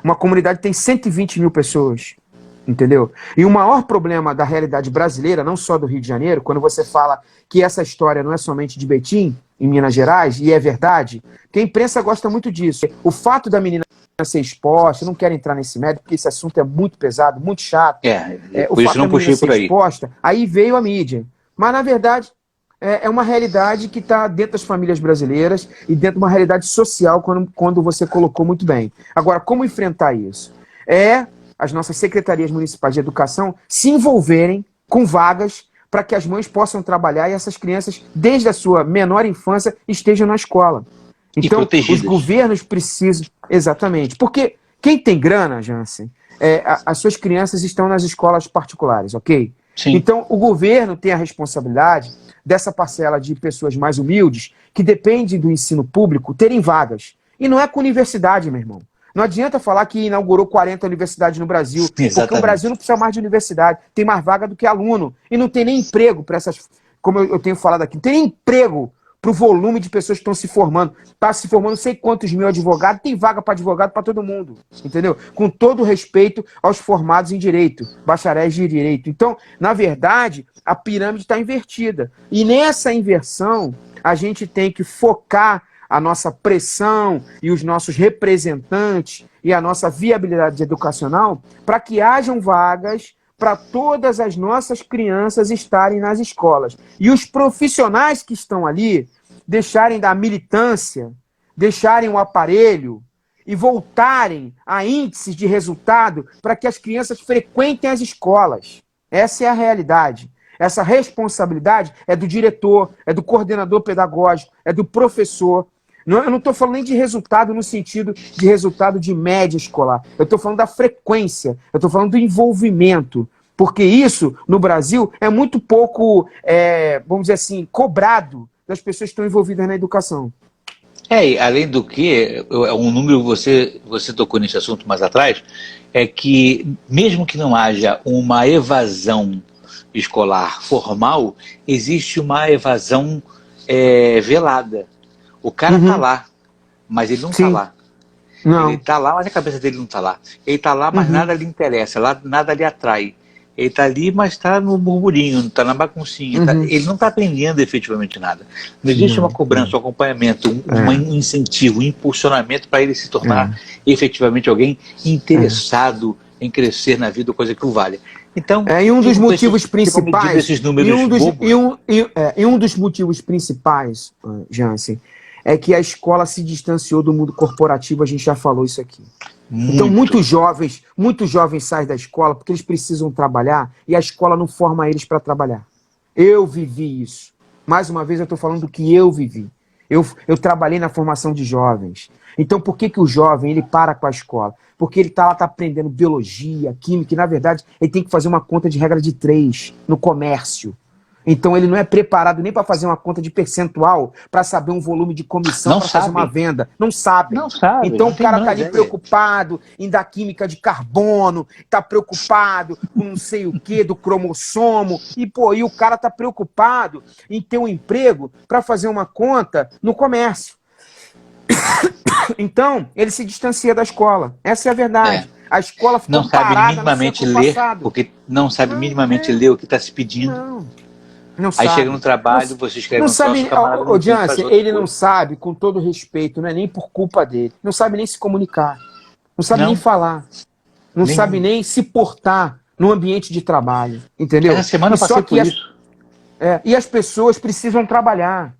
Uma comunidade que tem 120 mil pessoas, entendeu? E o maior problema da realidade brasileira, não só do Rio de Janeiro, quando você fala que essa história não é somente de Betim, em Minas Gerais, e é verdade, que a imprensa gosta muito disso. O fato da menina ser exposta, eu não quero entrar nesse mérito, porque esse assunto é muito pesado, muito chato. Por isso não puxei por aí. Exposta, aí veio a mídia. Mas, na verdade, é uma realidade que está dentro das famílias brasileiras e dentro de uma realidade social, quando você colocou muito bem. Agora, como enfrentar isso? As nossas secretarias municipais de educação se envolverem com vagas para que as mães possam trabalhar e essas crianças, desde a sua menor infância, estejam na escola. Então, os governos precisam... Exatamente. Porque quem tem grana, Jansen, as suas crianças estão nas escolas particulares, ok? Sim. Então, o governo tem a responsabilidade dessa parcela de pessoas mais humildes que dependem do ensino público terem vagas. E não é com universidade, meu irmão. Não adianta falar que inaugurou 40 universidades no Brasil, Exatamente. Porque o Brasil não precisa mais de universidade, tem mais vaga do que aluno. E não tem nem emprego para essas... Como eu tenho falado aqui, não tem nem emprego para o volume de pessoas que estão se formando. Está se formando não sei quantos mil advogados, tem vaga para advogado para todo mundo, entendeu? Com todo respeito aos formados em direito, bacharéis de direito. Então, na verdade, a pirâmide está invertida. E nessa inversão, a gente tem que focar a nossa pressão e os nossos representantes e a nossa viabilidade educacional para que hajam vagas para todas as nossas crianças estarem nas escolas. E os profissionais que estão ali deixarem da militância, deixarem o aparelho e voltarem a índices de resultado para que as crianças frequentem as escolas. Essa é a realidade. Essa responsabilidade é do diretor, é do coordenador pedagógico, é do professor. Eu não estou falando nem de resultado no sentido de resultado de média escolar. Eu estou falando da frequência, eu estou falando do envolvimento. Porque isso, no Brasil, é muito pouco, vamos dizer assim, cobrado das pessoas que estão envolvidas na educação. E além do que, um número, você tocou nesse assunto mais atrás, é que mesmo que não haja uma evasão escolar formal, existe uma evasão velada. O cara está lá, mas ele não está lá. Não. Ele está lá, mas a cabeça dele não está lá. Ele está lá, mas nada lhe interessa, nada lhe atrai. Ele está ali, mas está no burburinho, está na baguncinha. Ele não está aprendendo efetivamente nada. Não existe uma cobrança, um acompanhamento, um incentivo, um impulsionamento para ele se tornar efetivamente alguém interessado em crescer na vida, coisa que o valha. Então, e um dos motivos principais, um dos motivos principais, Jansen, é que a escola se distanciou do mundo corporativo, a gente já falou isso aqui. Então, muitos jovens saem da escola porque eles precisam trabalhar e a escola não forma eles para trabalhar. Eu vivi isso. Mais uma vez, eu estou falando do que eu vivi. Eu trabalhei na formação de jovens. Então, por que o jovem ele para com a escola? Porque ele está aprendendo biologia, química, e, na verdade, ele tem que fazer uma conta de regra de 3 no comércio. Então ele não é preparado nem para fazer uma conta de percentual, para saber um volume de comissão, para fazer uma venda. Não sabe. Então o cara está ali preocupado em dar química de carbono, está preocupado com não sei o que, do cromossomo, e o cara está preocupado em ter um emprego para fazer uma conta no comércio. Então ele se distancia da escola. Essa é a verdade. A escola ficou parada, não sabe minimamente ler, porque não sabe minimamente ler o que está se pedindo. Não Aí sabe. chega no trabalho, você escreve não um sabe, camarada. O Jansen, ele não sabe, com todo respeito, não é nem por culpa dele. Não sabe nem se comunicar. Não sabe nem falar. Não sabe nem se portar no ambiente de trabalho. Entendeu? Essa semana eu passei por isso. E as pessoas precisam trabalhar.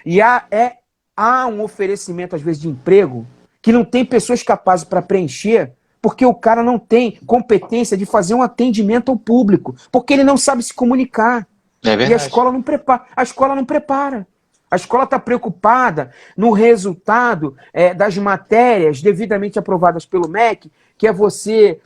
E há um oferecimento, às vezes, de emprego que não tem pessoas capazes para preencher, porque o cara não tem competência de fazer um atendimento ao público, porque ele não sabe se comunicar. E a escola não prepara. A escola está preocupada no resultado das matérias devidamente aprovadas pelo MEC, que é você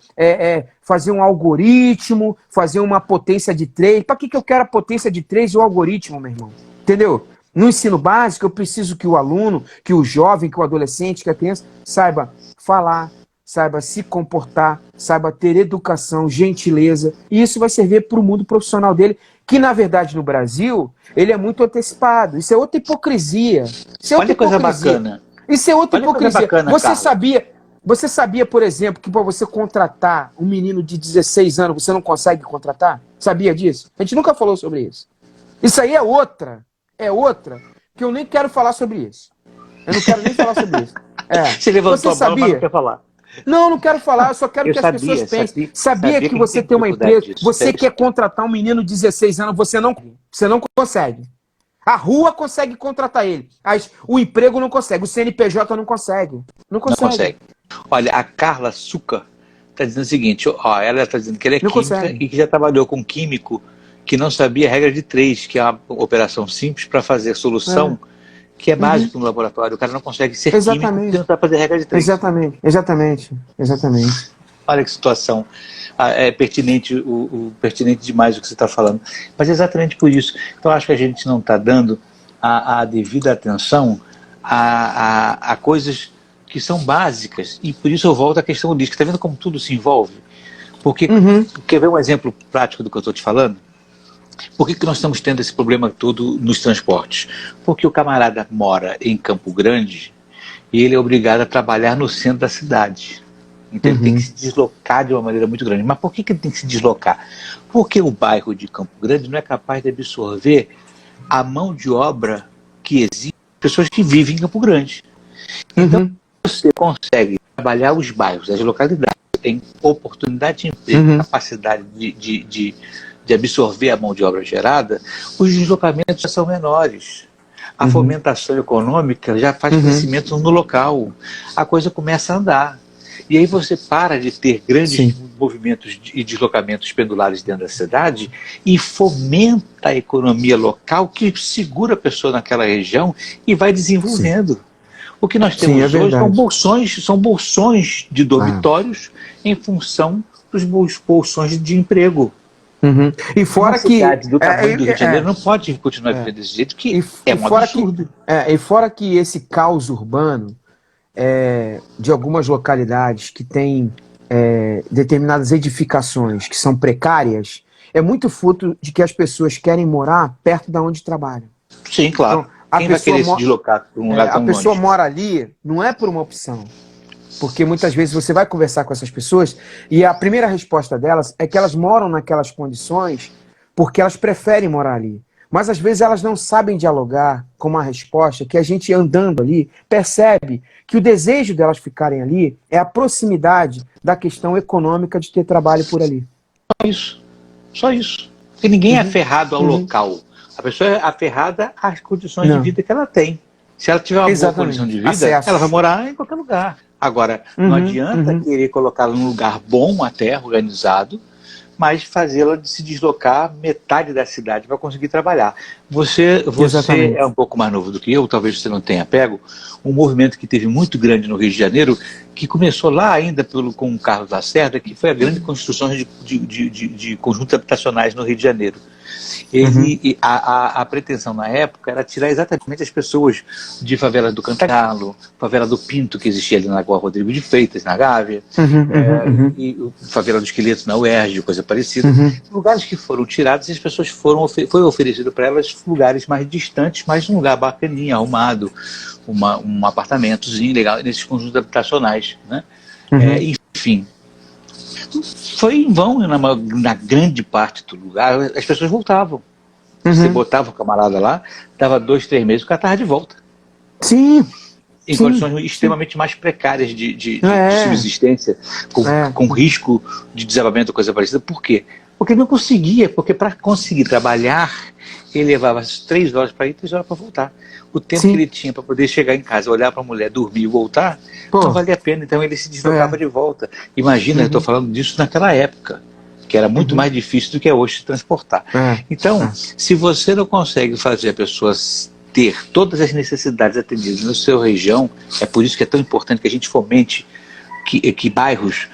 fazer um algoritmo, fazer uma potência de 3. Para que eu quero a potência de 3 e o algoritmo, meu irmão? Entendeu? No ensino básico, eu preciso que o aluno, que o jovem, que o adolescente, que a criança saiba falar, saiba se comportar, saiba ter educação, gentileza. E isso vai servir para o mundo profissional dele, que, na verdade, no Brasil, ele é muito antecipado. Isso é outra hipocrisia. Olha que coisa bacana. Isso é outra hipocrisia. Bacana, você sabia, por exemplo, que para você contratar um menino de 16 anos, você não consegue contratar? Sabia disso? A gente nunca falou sobre isso. Isso aí é outra, que eu nem quero falar sobre isso. Eu não quero nem falar sobre isso. Você levantou a bola, mas não quer falar. Não quero falar, eu só quero que as pessoas pensem. Sabia que você tem uma empresa, você quer contratar um menino de 16 anos, você não consegue. A rua consegue contratar ele, mas o emprego não consegue, o CNPJ não consegue. Não consegue. Olha, a Carla Suca está dizendo o seguinte, ela está dizendo que ela é química e que já trabalhou com um químico que não sabia a regra de 3, que é uma operação simples para fazer solução, que é básico no laboratório. O cara não consegue ser químico e tentar fazer regra de 3. Exatamente. Olha que situação. É pertinente, pertinente demais o que você está falando. Mas é exatamente por isso. Então, acho que a gente não está dando a devida atenção a coisas que são básicas. E por isso eu volto à questão holística. Está vendo como tudo se envolve? Porque, quer ver um exemplo prático do que eu estou te falando? Por que nós estamos tendo esse problema todo nos transportes? Porque o camarada mora em Campo Grande e ele é obrigado a trabalhar no centro da cidade. Então ele tem que se deslocar de uma maneira muito grande. Mas por que ele tem que se deslocar? Porque o bairro de Campo Grande não é capaz de absorver a mão de obra que existe, pessoas que vivem em Campo Grande. Então você consegue trabalhar os bairros, as localidades, tem oportunidade de emprego, capacidade de absorver a mão de obra gerada, os deslocamentos já são menores. A fomentação econômica já faz crescimento no local. A coisa começa a andar. E aí você para de ter grandes movimentos e deslocamentos pendulares dentro da cidade e fomenta a economia local que segura a pessoa naquela região e vai desenvolvendo. O que nós temos hoje são bolsões de dormitórios em função dos bolsões de emprego. Uhum. E fora Uma que cidade do tamanho do Rio de Janeiro não pode continuar vivendo desse jeito, que é um absurdo. E fora que esse caos urbano de algumas localidades que têm determinadas edificações que são precárias, é muito fruto de que as pessoas querem morar perto da onde trabalham. Sim, claro. Então, Quem vai querer se deslocar para um lugar tão longe? A pessoa longe? mora ali não é por uma opção. Porque muitas vezes você vai conversar com essas pessoas e a primeira resposta delas é que elas moram naquelas condições porque elas preferem morar ali. Mas às vezes elas não sabem dialogar com uma resposta que a gente andando ali percebe que o desejo delas ficarem ali é a proximidade da questão econômica de ter trabalho por ali. Só isso. Só isso. Porque ninguém é aferrado ao local. A pessoa é aferrada às condições de vida que ela tem. Se ela tiver uma boa condição de vida, ela vai morar em qualquer lugar. Agora, não adianta querer colocá-la num lugar bom até, organizado, mas fazê-la de se deslocar metade da cidade para conseguir trabalhar. Você é um pouco mais novo do que eu, talvez você não tenha pego, um movimento que teve muito grande no Rio de Janeiro, que começou lá ainda com o Carlos Lacerda, que foi a grande construção de conjuntos habitacionais no Rio de Janeiro. A pretensão na época era tirar exatamente as pessoas de favela do Cantagalo, favela do Pinto, que existia ali na Rua Rodrigo de Freitas, na Gávea, e favela do Esqueleto na UERJ, coisa parecida. Lugares que foram tirados e as pessoas foi oferecido para elas lugares mais distantes, mas um lugar bacaninha, arrumado, um apartamentozinho legal nesses conjuntos habitacionais, né? Enfim. Foi em vão, na grande parte do lugar, as pessoas voltavam. Você botava o camarada lá, dava 2, 3 meses, o cara estava de volta. Sim. Em condições extremamente mais precárias de subsistência, com risco de desabamento, coisa parecida. Por quê? Porque ele não conseguia, porque para conseguir trabalhar, ele levava 3 horas para ir, 3 horas para voltar. O tempo que ele tinha para poder chegar em casa, olhar para a mulher, dormir e voltar, não valia a pena. Então ele se deslocava de volta. Imagina, eu estou falando disso naquela época, que era muito mais difícil do que é hoje se transportar. Então, se você não consegue fazer a pessoa ter todas as necessidades atendidas na sua região, é por isso que é tão importante que a gente fomente que bairros,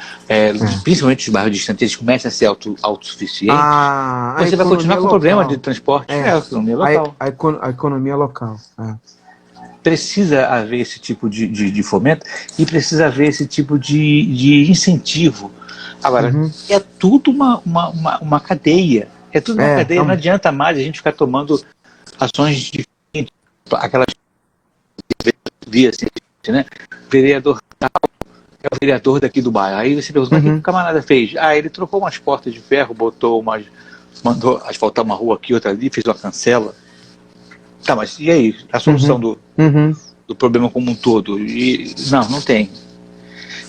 principalmente os bairros distantes, eles comecem a ser autossuficientes, você vai continuar com o problema de transporte. A economia local. A economia local. Precisa haver esse tipo de fomento e precisa haver esse tipo de incentivo. Agora, é tudo uma cadeia. É tudo uma cadeia. Não adianta mais a gente ficar tomando ações diferentes, aquelas via assim, né? Vereador tal é o vereador daqui do bairro. Aí você pergunta, mas o que o camarada fez? Ele trocou umas portas de ferro, mandou asfaltar uma rua aqui, outra ali, fez uma cancela. Tá, mas e aí? A solução do problema como um todo? Não tem.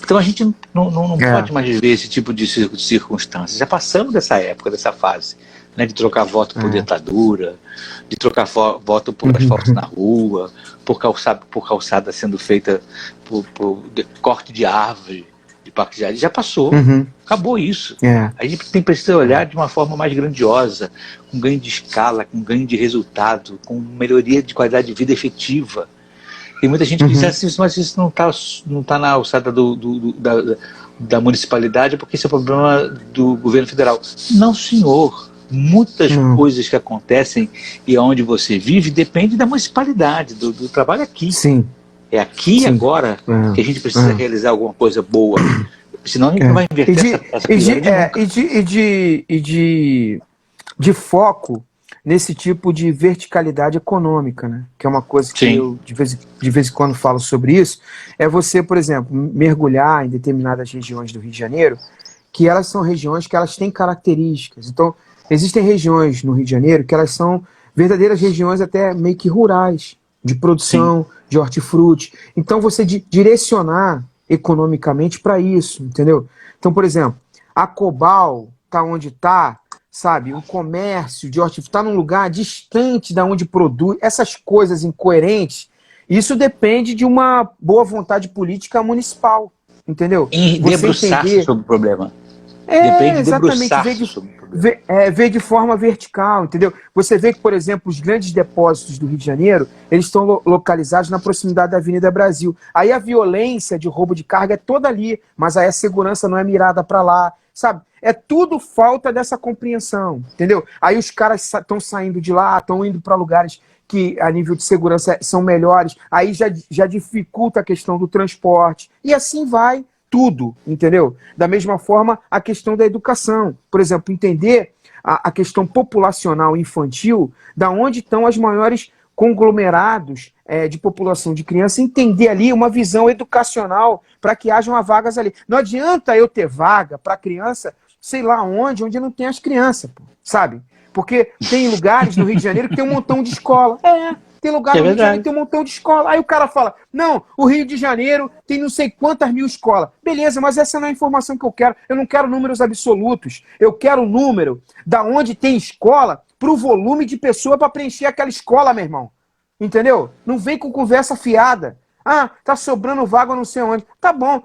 Então a gente não pode mais viver esse tipo de circunstâncias. Já passamos dessa época, dessa fase, né, de trocar voto por dentadura, de trocar voto por asfalto na rua, por calçada sendo feita por corte de árvore, de parque de jardim. Já passou. Acabou isso. A gente precisa olhar de uma forma mais grandiosa, com ganho de escala, com ganho de resultado, com melhoria de qualidade de vida efetiva. Tem muita gente que diz assim, mas isso não tá na alçada da municipalidade porque isso é problema do governo federal. Não, senhor. Muitas coisas que acontecem e onde você vive depende da municipalidade, do trabalho aqui. É aqui e agora que a gente precisa realizar alguma coisa boa. Senão a gente não vai inverter essa de foco nesse tipo de verticalidade econômica, né? Que é uma coisa que eu de vez em quando falo sobre isso, é você, por exemplo, mergulhar em determinadas regiões do Rio de Janeiro, que elas são regiões que elas têm características. Então, existem regiões no Rio de Janeiro que elas são verdadeiras regiões até meio que rurais, de produção, de hortifruti. Então, você direcionar economicamente para isso, entendeu? Então, por exemplo, a Cobal está onde está, sabe? O comércio de hortifruti está num lugar distante da onde produz, essas coisas incoerentes, isso depende de uma boa vontade política municipal, entendeu? E debruçar-se sobre o problema. Depende de debruçar-se sobre o problema. Ver de forma vertical, entendeu? Você vê que, por exemplo, os grandes depósitos do Rio de Janeiro, eles estão localizados na proximidade da Avenida Brasil. Aí a violência de roubo de carga é toda ali, mas aí a segurança não é mirada para lá, sabe? É tudo falta dessa compreensão, entendeu? Aí os caras estão saindo de lá, estão indo para lugares que a nível de segurança são melhores, aí já dificulta a questão do transporte, e assim vai tudo, entendeu? Da mesma forma, a questão da educação. Por exemplo, entender a questão populacional infantil, da onde estão as maiores conglomerados de população de criança, entender ali uma visão educacional para que hajam vagas ali. Não adianta eu ter vaga para criança, sei lá onde não tem as crianças, pô, sabe? Porque tem lugares no Rio de Janeiro que tem um montão de escola. Tem lugar no Rio de Janeiro que tem um montão de escola. Aí o cara fala, não, o Rio de Janeiro tem não sei quantas mil escolas. Beleza, mas essa não é a informação que eu quero. Eu não quero números absolutos. Eu quero o número da onde tem escola para o volume de pessoa para preencher aquela escola, meu irmão. Entendeu? Não vem com conversa fiada. Ah, tá sobrando vaga não sei onde. Tá bom,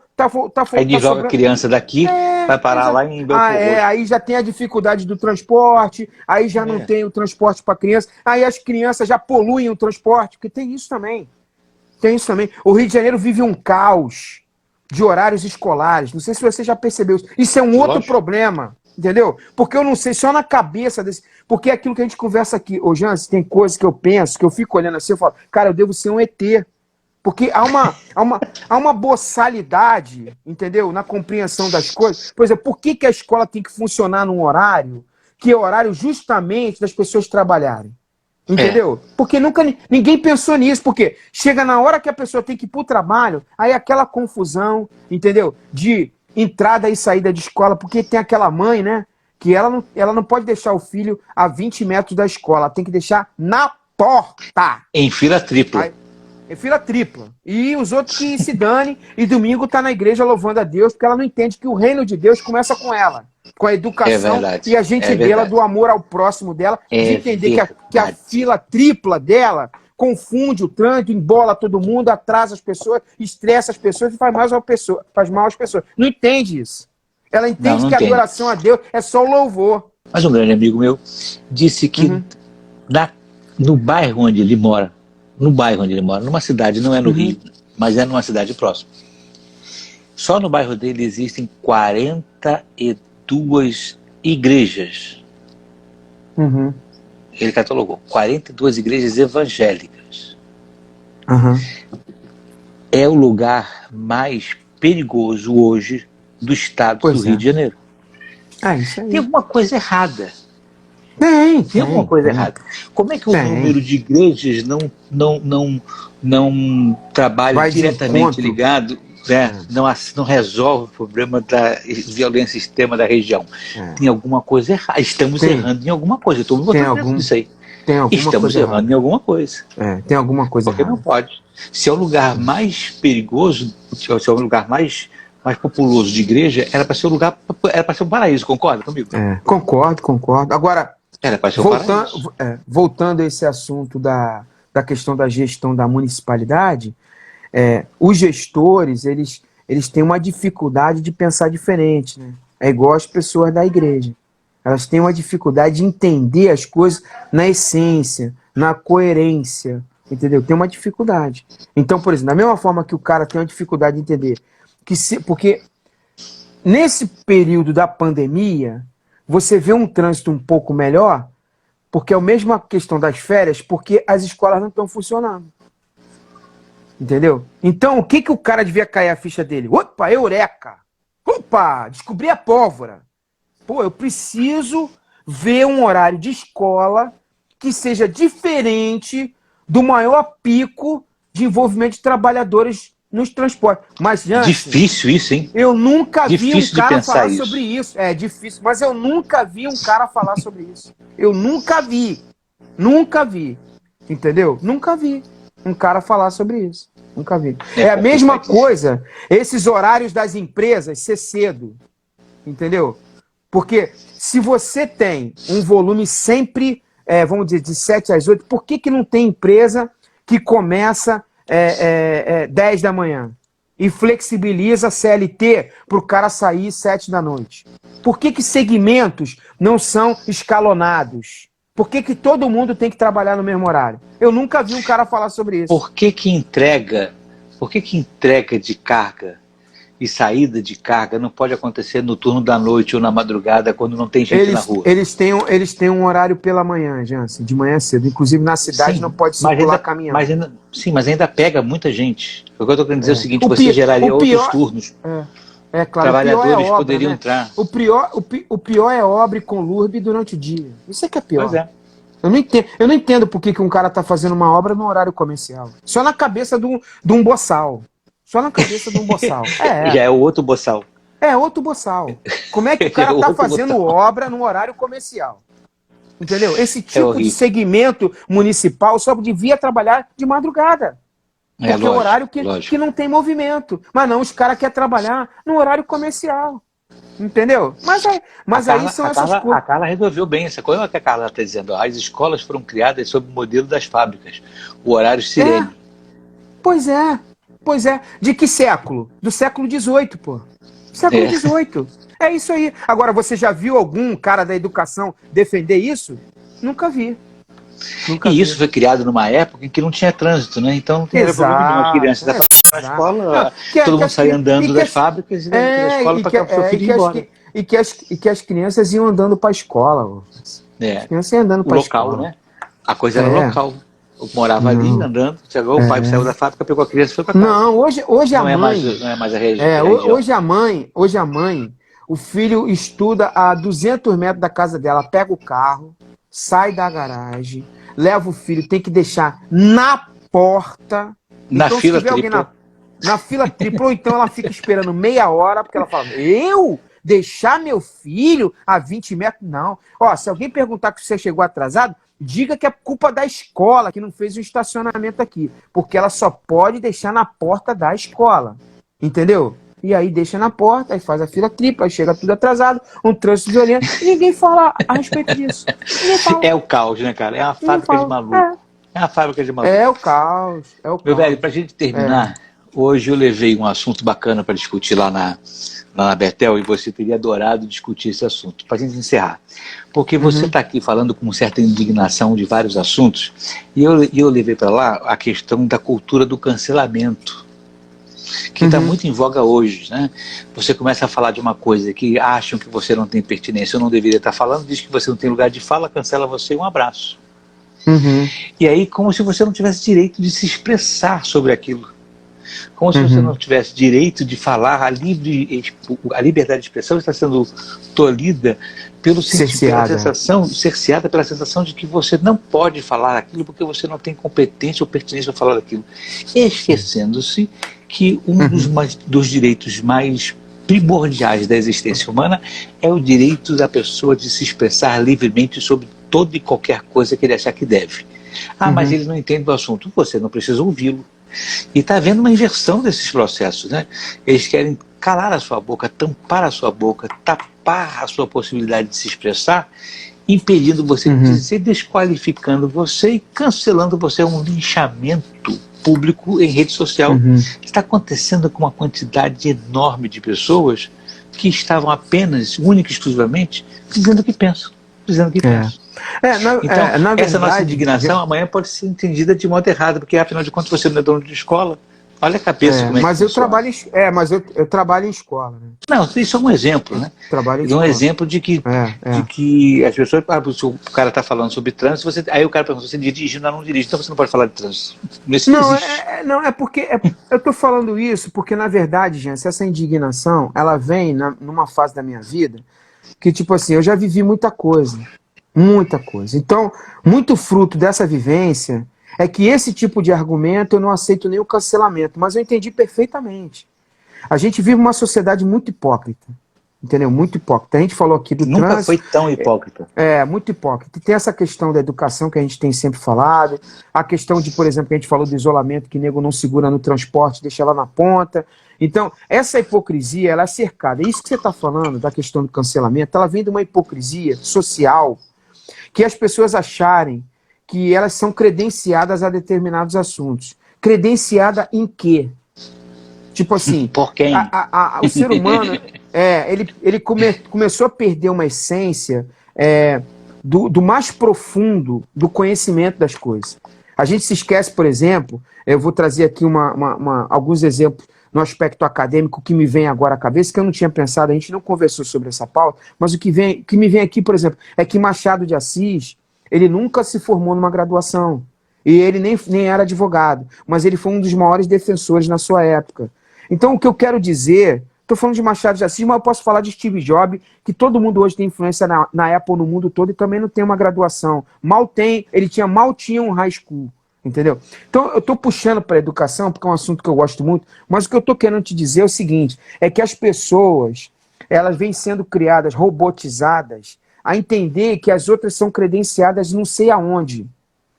aí joga sobrando... criança daqui, vai parar lá em Belfort Roxo. Aí já tem a dificuldade do transporte, aí já não tem o transporte para criança, aí as crianças já poluem o transporte, porque tem isso também. Tem isso também. O Rio de Janeiro vive um caos de horários escolares. Não sei se você já percebeu isso. Isso é um outro problema. Entendeu? Porque eu não sei, só na cabeça desse... Porque é aquilo que a gente conversa aqui. Ô, Jansen, tem coisas que eu penso, que eu fico olhando assim, eu falo, cara, eu devo ser um ET. Porque há uma boçalidade, entendeu? Na compreensão das coisas. Por exemplo, por que a escola tem que funcionar num horário que é horário justamente das pessoas trabalharem? Entendeu? Porque ninguém pensou nisso. Porque chega na hora que a pessoa tem que ir para o trabalho, aí aquela confusão, entendeu? De entrada e saída de escola, porque tem aquela mãe, né? Que ela não pode deixar o filho a 20 metros da escola, ela tem que deixar na porta. Em fila tripla. Em fila tripla. E os outros que se dane, e domingo tá na igreja louvando a Deus, porque ela não entende que o reino de Deus começa com ela, com a educação e a gente dela, do amor ao próximo dela, de entender que a fila tripla dela confunde o trânsito, embola todo mundo, atrasa as pessoas, estressa as pessoas e faz mal às pessoas. Não entende isso. Ela entende que a adoração a Deus é só o louvor. Mas um grande amigo meu disse que no bairro onde ele mora, numa cidade, não é no Rio, mas é numa cidade próxima, só no bairro dele existem 42 igrejas. Ele catalogou 42 igrejas evangélicas. É o lugar mais perigoso hoje do estado do Rio de Janeiro. Isso aí. Tem alguma coisa errada. Tem alguma coisa errada. Como é que o número de igrejas não trabalha diretamente ligado, não resolve o problema da violência extrema da região? Tem alguma coisa errada. Estamos errando em alguma coisa. Estou me botando nisso aí. Estamos errando em alguma coisa. Tem alguma coisa errada. Porque não pode. Se é o lugar mais perigoso, se é o lugar mais populoso de igreja, era para ser um paraíso, concorda comigo? Concordo. Agora, era para ser um paraíso. Voltando a esse assunto da questão da gestão da municipalidade, os gestores, eles têm uma dificuldade de pensar diferente, né? É igual as pessoas da igreja. Elas têm uma dificuldade de entender as coisas na essência, na coerência, entendeu? Tem uma dificuldade. Então, por exemplo, da mesma forma que o cara tem uma dificuldade de entender, porque nesse período da pandemia, você vê um trânsito um pouco melhor, porque é a mesma questão das férias, porque as escolas não estão funcionando. Entendeu? Então, o que o cara devia cair a ficha dele? Opa, eureka! Opa, descobri a pólvora. Pô, eu preciso ver um horário de escola que seja diferente do maior pico de envolvimento de trabalhadores nos transportes. Mas, Jansen, difícil isso, hein? Eu nunca vi um cara falar sobre isso. É difícil, mas eu nunca vi um cara falar sobre isso. Eu nunca vi. Entendeu? Nunca vi um cara falar sobre isso. Nunca vi. É a mesma coisa, esses horários das empresas ser cedo. Entendeu? Porque se você tem um volume sempre, vamos dizer, de 7 às 8, por que não tem empresa que começa 10 da manhã e flexibiliza a CLT para o cara sair 7 da noite? Por que segmentos não são escalonados? Por que todo mundo tem que trabalhar no mesmo horário? Eu nunca vi um cara falar sobre isso. Por que entrega de carga e saída de carga não pode acontecer no turno da noite ou na madrugada, quando não tem gente na rua. Eles têm um horário pela manhã, Jansen, de manhã cedo. Inclusive na cidade não pode circular caminhão. Mas ainda pega muita gente. O que eu estou querendo dizer é o seguinte, você geraria outros turnos. Claro, trabalhadores poderiam entrar. O pior é obra e conlurbe durante o dia. Isso é que é pior. Pois é. Eu não entendo por que um cara está fazendo uma obra no horário comercial. Só na cabeça de um boçal. Só na cabeça de um boçal. Já é o outro boçal. É outro boçal. Como é que o cara está fazendo obra no horário comercial? Entendeu? Esse tipo de segmento municipal só devia trabalhar de madrugada. Porque é o horário que não tem movimento. Mas não, os caras querem trabalhar no horário comercial. Entendeu? Mas aí são essas coisas. A Carla resolveu bem essa coisa que a Carla está dizendo. As escolas foram criadas sob o modelo das fábricas. O horário sirene. Pois é. De que século? Do século XVIII, pô. Século XVIII. É isso aí. Agora, você já viu algum cara da educação defender isso? Nunca vi. Isso foi criado numa época em que não tinha trânsito, né? Então não tem problema nenhum. A criança da na escola, todo mundo saía andando das fábricas e da escola para o seu filho ir embora. E que as crianças iam andando para a escola. As crianças iam andando para a escola. Local, né? A coisa era local. Eu morava ali andando, chegou, o pai saiu da fábrica, pegou a criança e foi para casa. Não, hoje a mãe. Não é mais a região. Hoje a mãe, o filho estuda a 200 metros da casa dela, pega o carro, sai da garagem, leva o filho, tem que deixar na porta. Na fila tripla. Na fila tripla, ou então ela fica esperando meia hora, porque ela fala, eu deixar meu filho a 20 metros? Não. Ó, se alguém perguntar que você chegou atrasado, diga que é culpa da escola, que não fez o estacionamento aqui. Porque ela só pode deixar na porta da escola. Entendeu? E aí deixa na porta, aí faz a fila tripla, aí chega tudo atrasado, um trânsito violento, e ninguém fala a respeito disso. É o caos, né, cara? É uma fábrica de maluco. É uma fábrica de maluco. É o caos. Meu velho, pra gente terminar, hoje eu levei um assunto bacana para discutir lá na Betel, e você teria adorado discutir esse assunto, para a gente encerrar. Porque você está aqui falando com certa indignação de vários assuntos, e eu levei para lá a questão da cultura do cancelamento, que está muito em voga hoje, né? Você começa a falar de uma coisa que acham que você não tem pertinência, eu não deveria estar falando, diz que você não tem lugar de fala, cancela você, um abraço. E aí, como se você não tivesse direito de se expressar sobre aquilo. Como se você não tivesse direito de falar, a liberdade de expressão está sendo tolhida pela sensação, cerceada pela sensação de que você não pode falar aquilo porque você não tem competência ou pertinência para falar aquilo. Esquecendo-se que dos direitos mais primordiais da existência humana é o direito da pessoa de se expressar livremente sobre toda e qualquer coisa que ele achar que deve. Mas ele não entende do assunto. Você não precisa ouvi-lo. E está havendo uma inversão desses processos, né? Eles querem calar a sua boca, tampar a sua boca, tapar a sua possibilidade de se expressar, impedindo você de dizer, desqualificando você e cancelando você. Um linchamento público em rede social. Está acontecendo com uma quantidade enorme de pessoas que estavam apenas, única e exclusivamente, dizendo o que pensam. Então, essa nossa indignação amanhã pode ser entendida de modo errado, porque afinal de contas você não é dono de escola. Olha a cabeça como é mas que eu trabalho eu trabalho em escola, né? Não, isso é um exemplo, né? Um exemplo de que as pessoas, o cara está falando sobre trânsito, aí o cara pergunta, você dirige? Não dirige, então você não pode falar de trânsito. É porque eu estou falando isso porque, na verdade, gente, essa indignação, ela vem numa fase da minha vida que, tipo assim, eu já vivi muita coisa. Então, muito fruto dessa vivência é que esse tipo de argumento eu não aceito nem o cancelamento, mas eu entendi perfeitamente. A gente vive uma sociedade muito hipócrita, entendeu? Muito hipócrita. A gente falou aqui do trânsito. Nunca foi tão hipócrita. Muito hipócrita. E tem essa questão da educação que a gente tem sempre falado, a questão de, por exemplo, que a gente falou do isolamento, que nego não segura no transporte, deixa ela na ponta. Então, essa hipocrisia, ela é cercada. Isso que você está falando, da questão do cancelamento, ela vem de uma hipocrisia social, que as pessoas acharem que elas são credenciadas a determinados assuntos. Credenciada em quê? Tipo assim, por quem? O ser humano ele começou a perder uma essência do mais profundo do conhecimento das coisas. A gente se esquece, por exemplo, eu vou trazer aqui alguns exemplos no aspecto acadêmico que me vem agora à cabeça, que eu não tinha pensado, a gente não conversou sobre essa pauta, mas o que me vem aqui, por exemplo, é que Machado de Assis, ele nunca se formou numa graduação. E ele nem era advogado, mas ele foi um dos maiores defensores na sua época. Então, o que eu quero dizer, estou falando de Machado de Assis, mas eu posso falar de Steve Jobs, que todo mundo hoje tem influência na Apple no mundo todo e também não tem uma graduação. Mal tinha um high school. Entendeu? Então, eu estou puxando para a educação, porque é um assunto que eu gosto muito, mas o que eu estou querendo te dizer é o seguinte, é que as pessoas, elas vêm sendo criadas, robotizadas, a entender que as outras são credenciadas não sei aonde,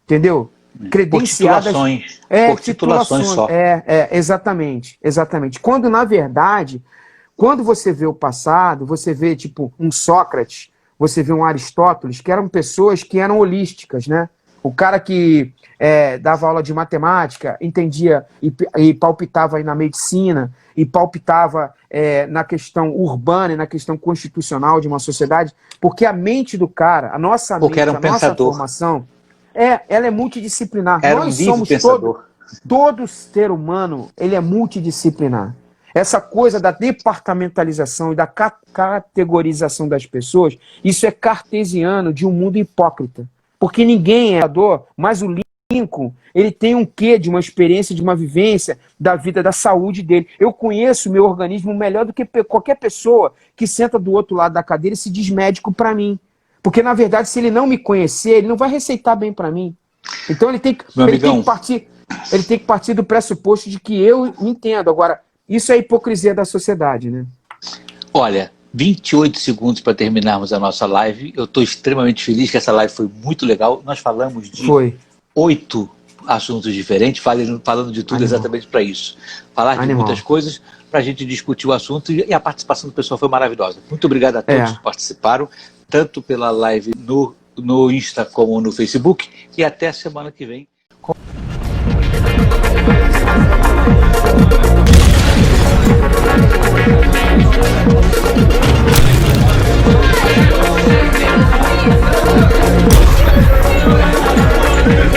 entendeu? Credenciadas... Por titulações só. Exatamente. Quando, na verdade, quando você vê o passado, você vê, tipo, um Sócrates, você vê um Aristóteles, que eram pessoas que eram holísticas, né? O cara que dava aula de matemática, entendia e palpitava aí na medicina, e palpitava na questão urbana e na questão constitucional de uma sociedade, porque a mente do cara, a nossa mente, era um a nossa pensador. Formação, ela é multidisciplinar. Era Nós um livre somos pensador. todo ser humano, ele é multidisciplinar. Essa coisa da departamentalização e da categorização das pessoas, isso é cartesiano de um mundo hipócrita. Porque ninguém é dor, mas o Lincoln, ele tem um quê de uma experiência, de uma vivência da vida, da saúde dele. Eu conheço o meu organismo melhor do que qualquer pessoa que senta do outro lado da cadeira e se diz médico para mim. Porque, na verdade, se ele não me conhecer, ele não vai receitar bem para mim. Então ele tem que partir do pressuposto de que eu entendo. Agora, isso é a hipocrisia da sociedade, né? Olha, 28 segundos para terminarmos a nossa live. Eu estou extremamente feliz que essa live foi muito legal. Nós falamos de 8 assuntos diferentes, falando de tudo exatamente para isso. Falar de muitas coisas para a gente discutir o assunto, e a participação do pessoal foi maravilhosa. Muito obrigado a todos que participaram, tanto pela live no Insta como no Facebook, e até a semana que vem. Yeah.